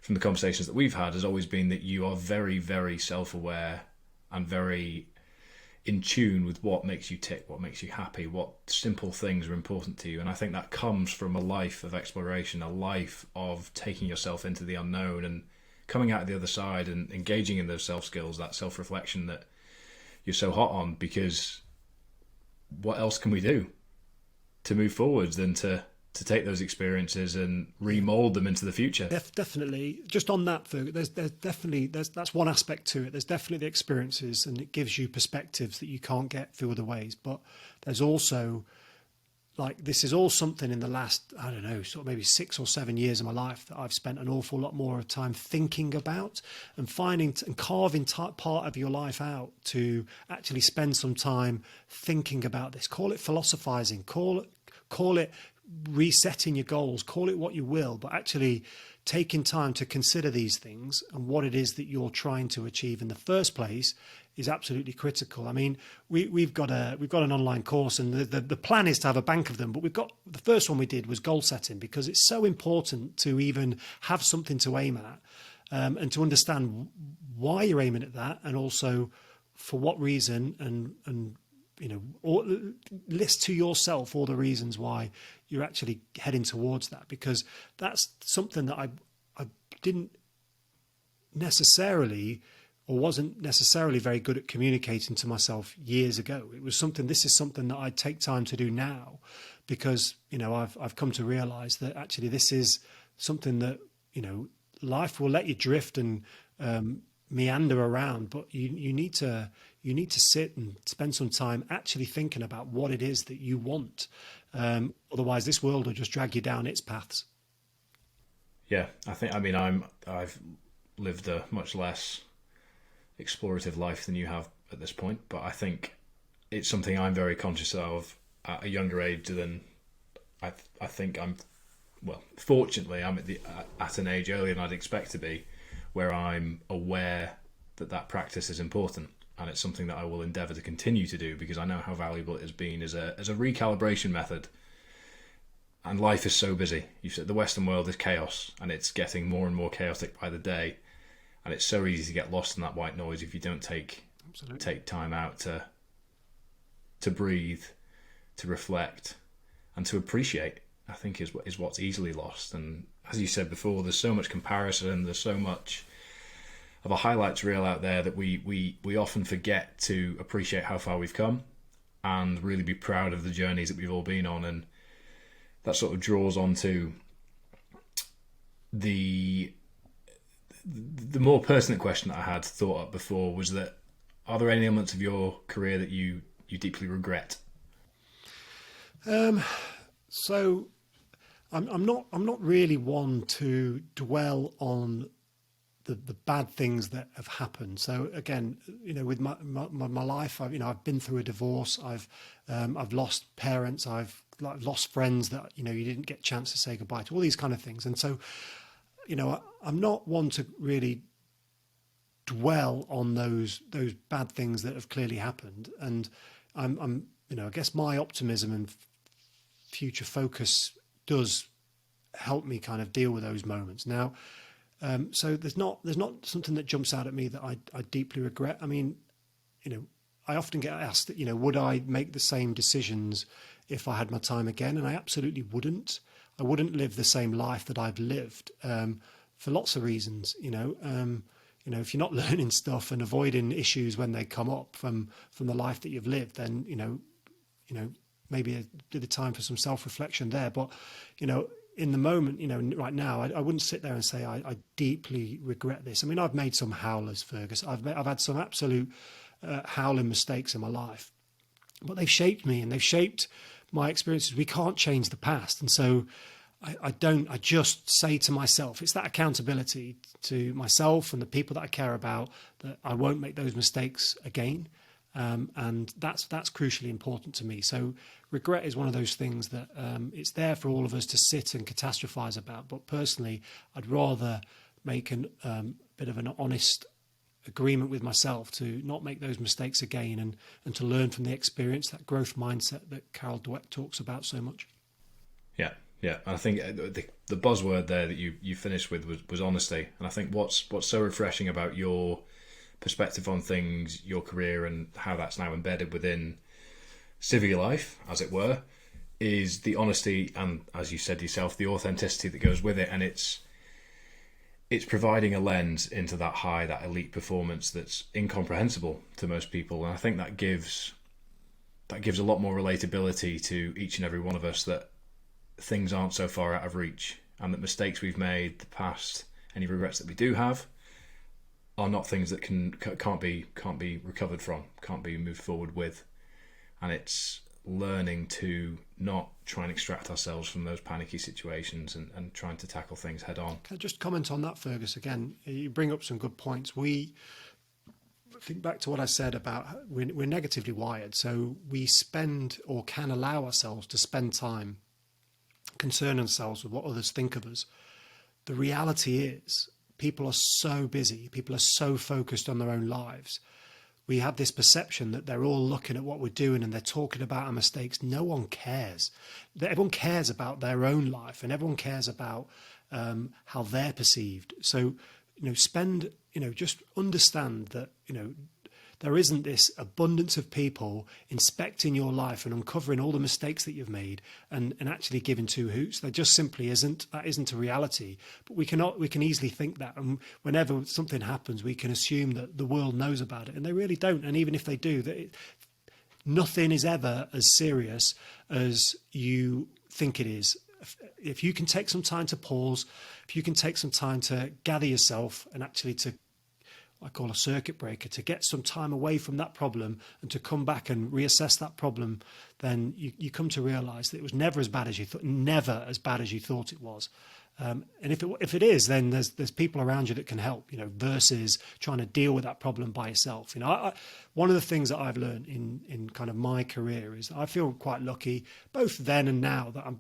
from the conversations that we've had has always been that you are very, very self-aware and very in tune with what makes you tick, what makes you happy, what simple things are important to you. And I think that comes from a life of exploration, a life of taking yourself into the unknown and coming out the other side and engaging in those self-skills, that self-reflection that you're so hot on, because what else can we do to move forwards than to take those experiences and remold them into the future? Definitely. Just on that, there's definitely that's one aspect to it. There's definitely the experiences, and it gives you perspectives that you can't get through other ways. But there's also, like, this is all something in the last, I don't know, sort of maybe 6 or 7 years of my life that I've spent an awful lot more of time thinking about and finding and carving part of your life out to actually spend some time thinking about this. Call it philosophizing, call it resetting your goals, call it what you will, but actually taking time to consider these things and what it is that you're trying to achieve in the first place is absolutely critical. I mean, we've got an online course, and the plan is to have a bank of them. But the first one we did was goal setting, because it's so important to even have something to aim at, and to understand why you're aiming at that, and also for what reason, and or list to yourself all the reasons why you're actually heading towards that, because that's something that I didn't necessarily, or wasn't necessarily very good at communicating to myself years ago. This is something that I take time to do now, because, I've come to realize that actually this is something that, life will let you drift and meander around, but you need to sit and spend some time actually thinking about what it is that you want. Otherwise this world will just drag you down its paths. Yeah, I've lived a much less explorative life than you have at this point, but I think it's something I'm very conscious of at a younger age than I think fortunately I'm at an age earlier than I'd expect to be, where I'm aware that practice is important, and it's something that I will endeavour to continue to do, because I know how valuable it has been as a recalibration method. And life is so busy. You said the Western world is chaos, and it's getting more and more chaotic by the day. And it's so easy to get lost in that white noise if you don't take time out to breathe, to reflect, and to appreciate. I think is what's easily lost. And as you said before, there's so much comparison. There's so much of a highlights reel out there that we often forget to appreciate how far we've come, and really be proud of the journeys that we've all been on. And that sort of draws on to the more pertinent question that I had thought up before, was that, are there any elements of your career that you deeply regret? So I'm not really one to dwell on the bad things that have happened. So again, with my life, I've been through a divorce. I've lost parents. I've lost friends that you didn't get a chance to say goodbye to. All these kind of things. And so, I'm not one to really dwell on those bad things that have clearly happened. And I'm I guess my optimism and future focus does help me kind of deal with those moments. Now, so there's not something that jumps out at me that I deeply regret. I mean, I often get asked that, would I make the same decisions if I had my time again? And I absolutely wouldn't. I wouldn't live the same life that I've lived, for lots of reasons. If you're not learning stuff and avoiding issues when they come up from the life that you've lived, then maybe a bit of time for some self-reflection there. But in the moment, right now, I wouldn't sit there and say I deeply regret this. I mean, I've made some howlers, Fergus. I've had some absolute howling mistakes in my life, but they've shaped me and they've shaped my experiences. We can't change the past. And so I just say to myself, it's that accountability to myself and the people that I care about, that I won't make those mistakes again. And that's crucially important to me. So regret is one of those things that it's there for all of us to sit and catastrophize about. But personally, I'd rather make a bit of an honest agreement with myself to not make those mistakes again, and to learn from the experience, that growth mindset that Carol Dweck talks about so much. Yeah. I think the buzzword there that you finished with was honesty. And I think what's so refreshing about your perspective on things, your career, and how that's now embedded within civil life, as it were, is the honesty and, as you said yourself, the authenticity that goes with it. And it's providing a lens into that elite performance that's incomprehensible to most people. And I think that gives a lot more relatability to each and every one of us, that things aren't so far out of reach, and that mistakes we've made, the past, any regrets that we do have, are not things that can't be recovered from, can't be moved forward with. And it's learning to not try and extract ourselves from those panicky situations, and trying to tackle things head on. Can I just comment on that, Fergus? Again, you bring up some good points. Think back to what I said about we're negatively wired, so we spend, or can allow ourselves to spend time concern ourselves with what others think of us. The reality is people are so busy, people are so focused on their own lives. We have this perception that they're all looking at what we're doing and they're talking about our mistakes. No one cares. Everyone cares about their own life, and everyone cares about how they're perceived. So, just understand that, there isn't this abundance of people inspecting your life and uncovering all the mistakes that you've made and actually giving two hoots. There just simply isn't. That isn't a reality. But we can easily think that. And whenever something happens, we can assume that the world knows about it. And they really don't. And even if they do, nothing is ever as serious as you think it is. If you can take some time to pause, if you can take some time to gather yourself and actually to, I call a circuit breaker, to get some time away from that problem and to come back and reassess that problem, then you come to realise that it was never as bad as you thought, never as bad as you thought it was. And if it is, then there's people around you that can help, versus trying to deal with that problem by yourself. One of the things that I've learned in kind of my career is I feel quite lucky, both then and now, that I'm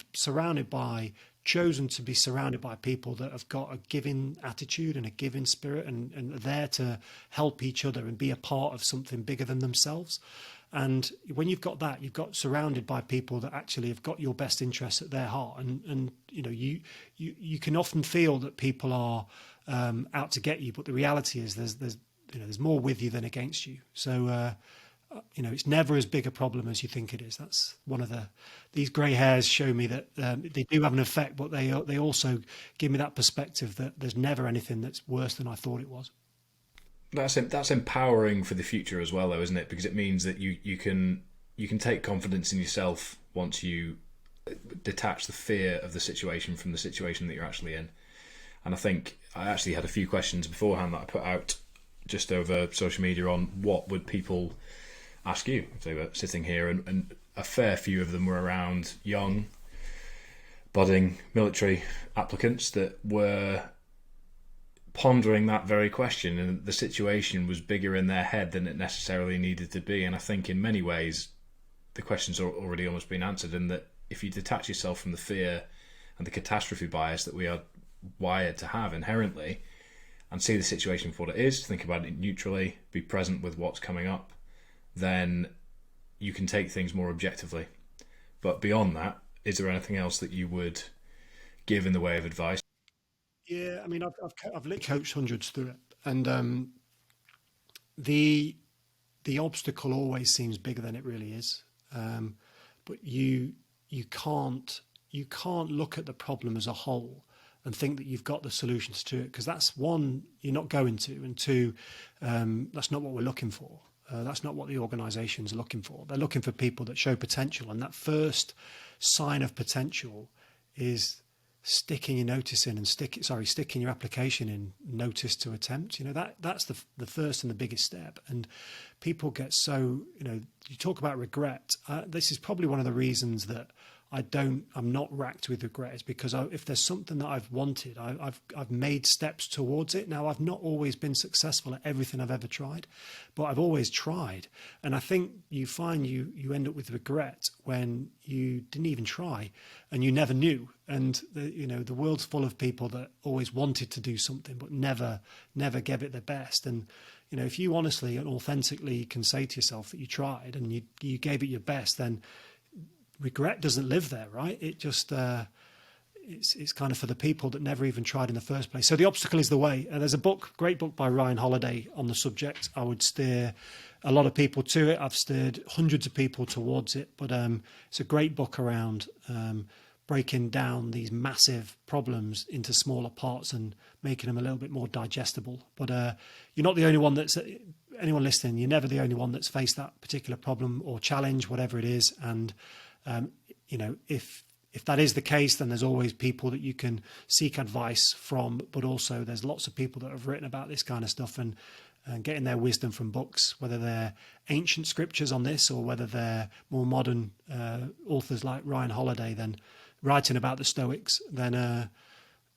chosen to be surrounded by people that have got a giving attitude and a giving spirit and are there to help each other and be a part of something bigger than themselves. And when you've got that, you've got surrounded by people that actually have got your best interests at their heart. And you can often feel that people are out to get you, but the reality is there's more with you than against you. So it's never as big a problem as you think it is. That's one of these grey hairs show me that they do have an effect, but they also give me that perspective that there's never anything that's worse than I thought it was. That's empowering for the future as well, though, isn't it? Because it means that you can take confidence in yourself once you detach the fear of the situation from the situation that you're actually in. And I think I actually had a few questions beforehand that I put out just over social media on what would people ask you if they were sitting here, and a fair few of them were around young, budding military applicants that were pondering that very question, and the situation was bigger in their head than it necessarily needed to be. And I think in many ways the question's already almost been answered, in that if you detach yourself from the fear and the catastrophe bias that we are wired to have inherently and see the situation for what it is, think about it neutrally, be present with what's coming up, then you can take things more objectively. But beyond that, is there anything else that you would give in the way of advice? Yeah, I mean, I've literally coached hundreds through it, and the obstacle always seems bigger than it really is. But you can't look at the problem as a whole and think that you've got the solutions to it, because that's one, you're not going to, and two, that's not what we're looking for. That's not what the organisations are looking for. They're looking for people that show potential, and that first sign of potential is sticking your notice in and sticking your application in notice to attempt. That's the first and the biggest step. And people get so, you talk about regret. This is probably one of the reasons that I'm not racked with regret, is because if there's something that I've wanted, I've made steps towards it. Now, I've not always been successful at everything I've ever tried, but I've always tried. And I think you find you end up with regret when you didn't even try and you never knew. And the world's full of people that always wanted to do something but never gave it their best. And if you honestly and authentically can say to yourself that you tried and you gave it your best, then regret doesn't live there, right? It just it's kind of for the people that never even tried in the first place. So the obstacle is the way. There's a great book by Ryan Holiday on the subject. I would steer a lot of people to it. I've steered hundreds of people towards it, but it's a great book around breaking down these massive problems into smaller parts and making them a little bit more digestible. But you're not the only one anyone listening, you're never the only one that's faced that particular problem or challenge, whatever it is. And if that is the case, then there's always people that you can seek advice from, but also there's lots of people that have written about this kind of stuff and getting their wisdom from books, whether they're ancient scriptures on this or whether they're more modern authors like Ryan Holiday, then writing about the Stoics, then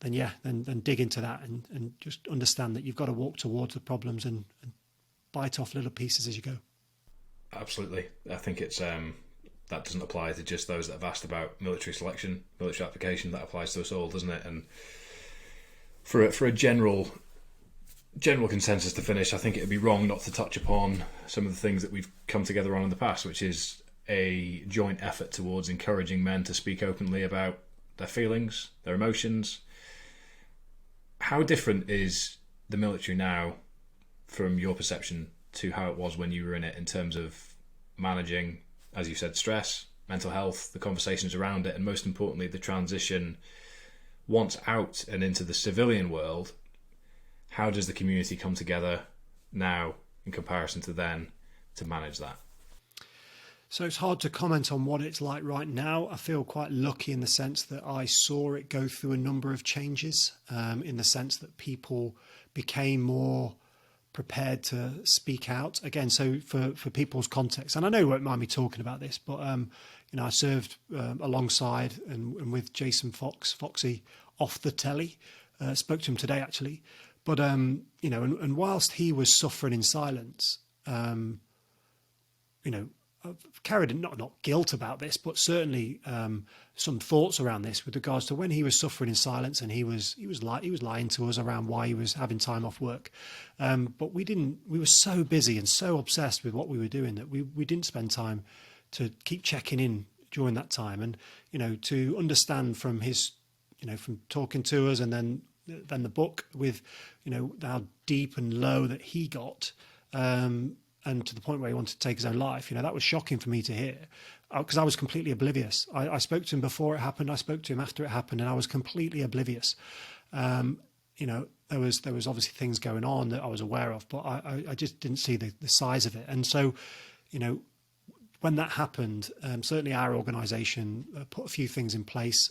dig into that and just understand that you've got to walk towards the problems and bite off little pieces as you go. Absolutely. I think it's that doesn't apply to just those that have asked about military selection, military application. That applies to us all, doesn't it? And for a general consensus to finish, I think it would be wrong not to touch upon some of the things that we've come together on in the past, which is a joint effort towards encouraging men to speak openly about their feelings, their emotions. How different is the military now from your perception to how it was when you were in it, in terms of managing, as you said, stress, mental health, the conversations around it, and most importantly, the transition once out and into the civilian world? How does the community come together now in comparison to then to manage that? So it's hard to comment on what it's like right now. I feel quite lucky in the sense that I saw it go through a number of changes, in the sense that people became more prepared to speak out. Again, so for people's context, and I know you won't mind me talking about this, but I served alongside and with Jason Foxy off the telly. Spoke to him today actually, but and whilst he was suffering in silence, I've carried not guilt about this, but certainly some thoughts around this with regards to when he was suffering in silence, and he was lying to us around why he was having time off work. But we were so busy and so obsessed with what we were doing that we didn't spend time to keep checking in during that time, and to understand from his from talking to us, and then the book with how deep and low that he got. And to the point where he wanted to take his own life, that was shocking for me to hear, because I was completely oblivious. I spoke to him before it happened. I spoke to him after it happened, and I was completely oblivious. There was obviously things going on that I was aware of, but I just didn't see the size of it. And so, when that happened, certainly our organisation put a few things in place.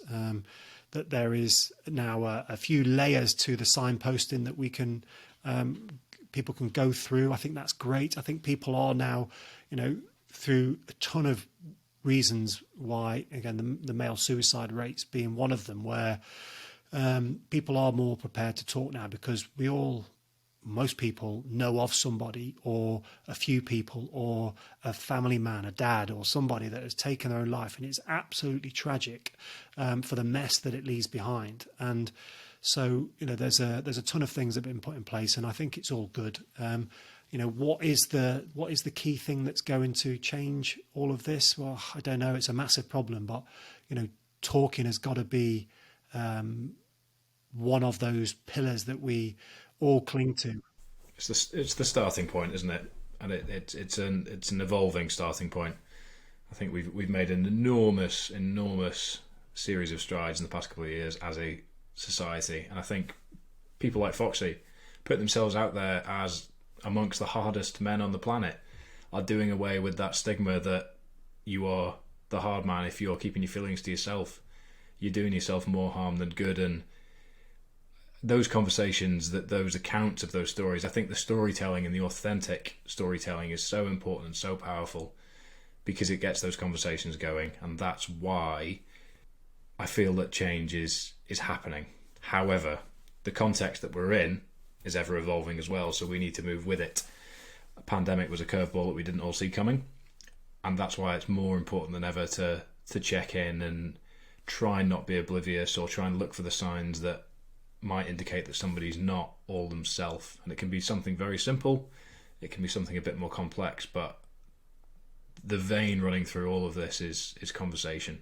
That there is now a few layers to the signposting that we can. People can go through. I think that's great. I think people are now, through a ton of reasons why, again, the male suicide rates being one of them, where people are more prepared to talk now, because most people know of somebody, or a few people, or a family man, a dad, or somebody that has taken their own life. And it's absolutely tragic for the mess that it leaves behind. And so, there's a ton of things that have been put in place, and I think it's all good. What is the key thing that's going to change all of this? Well, I don't know. It's a massive problem, but talking has got to be one of those pillars that we all cling to. It's the starting point, isn't it? And it's an evolving starting point. I think we've made an enormous series of strides in the past couple of years as a society, and I think people like Foxy put themselves out there as amongst the hardest men on the planet are doing away with that stigma that you are the hard man if you're keeping your feelings to yourself. You're doing yourself more harm than good. And those conversations, those accounts of those stories, I think the storytelling and the authentic storytelling is so important and so powerful, because it gets those conversations going, and that's why I feel that change is happening. However, the context that we're in is ever evolving as well, so we need to move with it. A pandemic was a curveball that we didn't all see coming, and that's why it's more important than ever to check in and try and not be oblivious, or try and look for the signs that might indicate that somebody's not all themselves. And it can be something very simple, it can be something a bit more complex, but the vein running through all of this is conversation.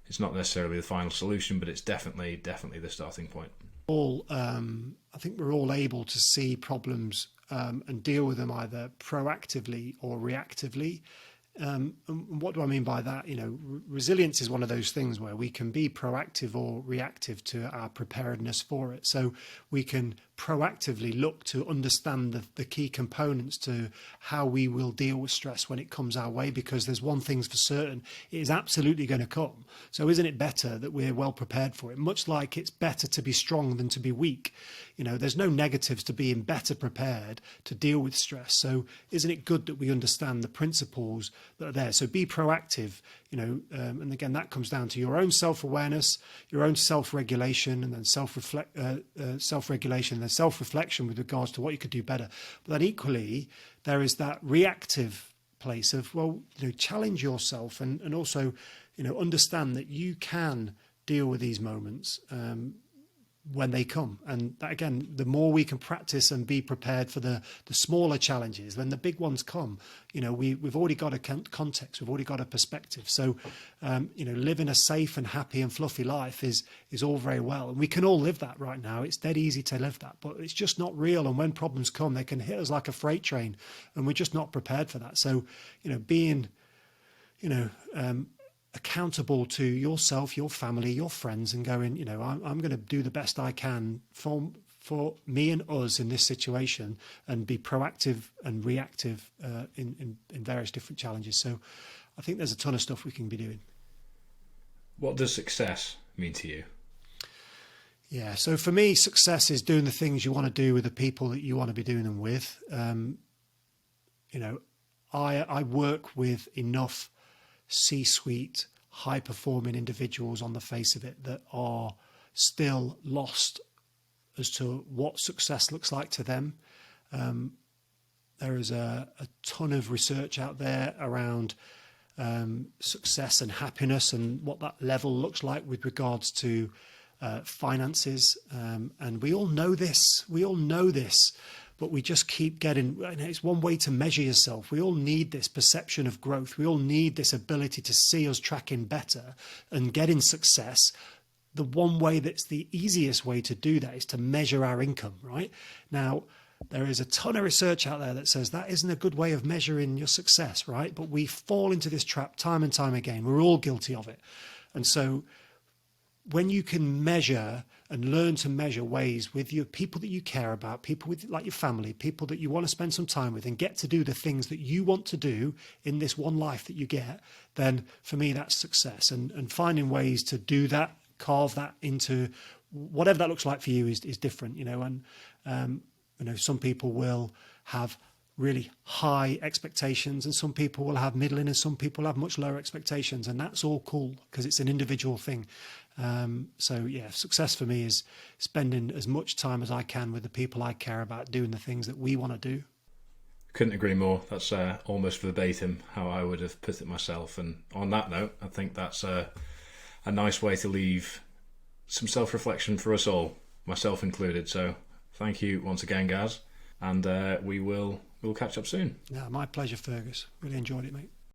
It's not necessarily the final solution, but it's definitely the starting point. I think we're all able to see problems and deal with them either proactively or reactively. And what do I mean by that? Resilience is one of those things where we can be proactive or reactive to our preparedness for it. So we can proactively look to understand the key components to how we will deal with stress when it comes our way, because there's one thing's for certain, it is absolutely going to come. So isn't it better that we're well prepared for it? Much like it's better to be strong than to be weak. There's no negatives to being better prepared to deal with stress. So isn't it good that we understand the principles that are there? So be proactive, and again, that comes down to your own self-awareness, your own self-regulation, and then self-regulation, and then self-reflection with regards to what you could do better. But then equally, there is that reactive place of, well, challenge yourself and also, understand that you can deal with these moments when they come. And that, again, the more we can practice and be prepared for the smaller challenges, when the big ones come, we've already got a context, we've already got a perspective. So, living a safe and happy and fluffy life is all very well. And we can all live that right now. It's dead easy to live that, but it's just not real. And when problems come, they can hit us like a freight train, and we're just not prepared for that. So, being, accountable to yourself, your family, your friends, and going, I'm going to do the best I can for me and us in this situation, and be proactive and reactive in various different challenges. So I think there's a ton of stuff we can be doing. What does success mean to you? Yeah, so for me, success is doing the things you want to do with the people that you want to be doing them with. I work with enough C-suite, high-performing individuals on the face of it that are still lost as to what success looks like to them. There is a ton of research out there around success and happiness and what that level looks like with regards to finances. And we all know this. But we just keep getting, it's one way to measure yourself. We all need this perception of growth. We all need this ability to see us tracking better and getting success. The one way that's the easiest way to do that is to measure our income, right? Now, there is a ton of research out there that says that isn't a good way of measuring your success, right? But we fall into this trap time and time again. We're all guilty of it. And so when you can measure and learn to measure ways with your people that you care about, people with like your family, people that you want to spend some time with, and get to do the things that you want to do in this one life that you get, then for me, that's success. And finding ways to do that, carve that into whatever that looks like for you is different, and some people will have really high expectations, and some people will have middling, and some people have much lower expectations, and that's all cool because it's an individual thing. So yeah, success for me is spending as much time as I can with the people I care about, doing the things that we want to do. Couldn't agree more. That's almost verbatim how I would have put it myself. And on that note, I think that's a nice way to leave some self-reflection for us all, myself included. So thank you once again, Gaz, and we'll catch up soon. Yeah, my pleasure, Fergus. Really enjoyed it, mate.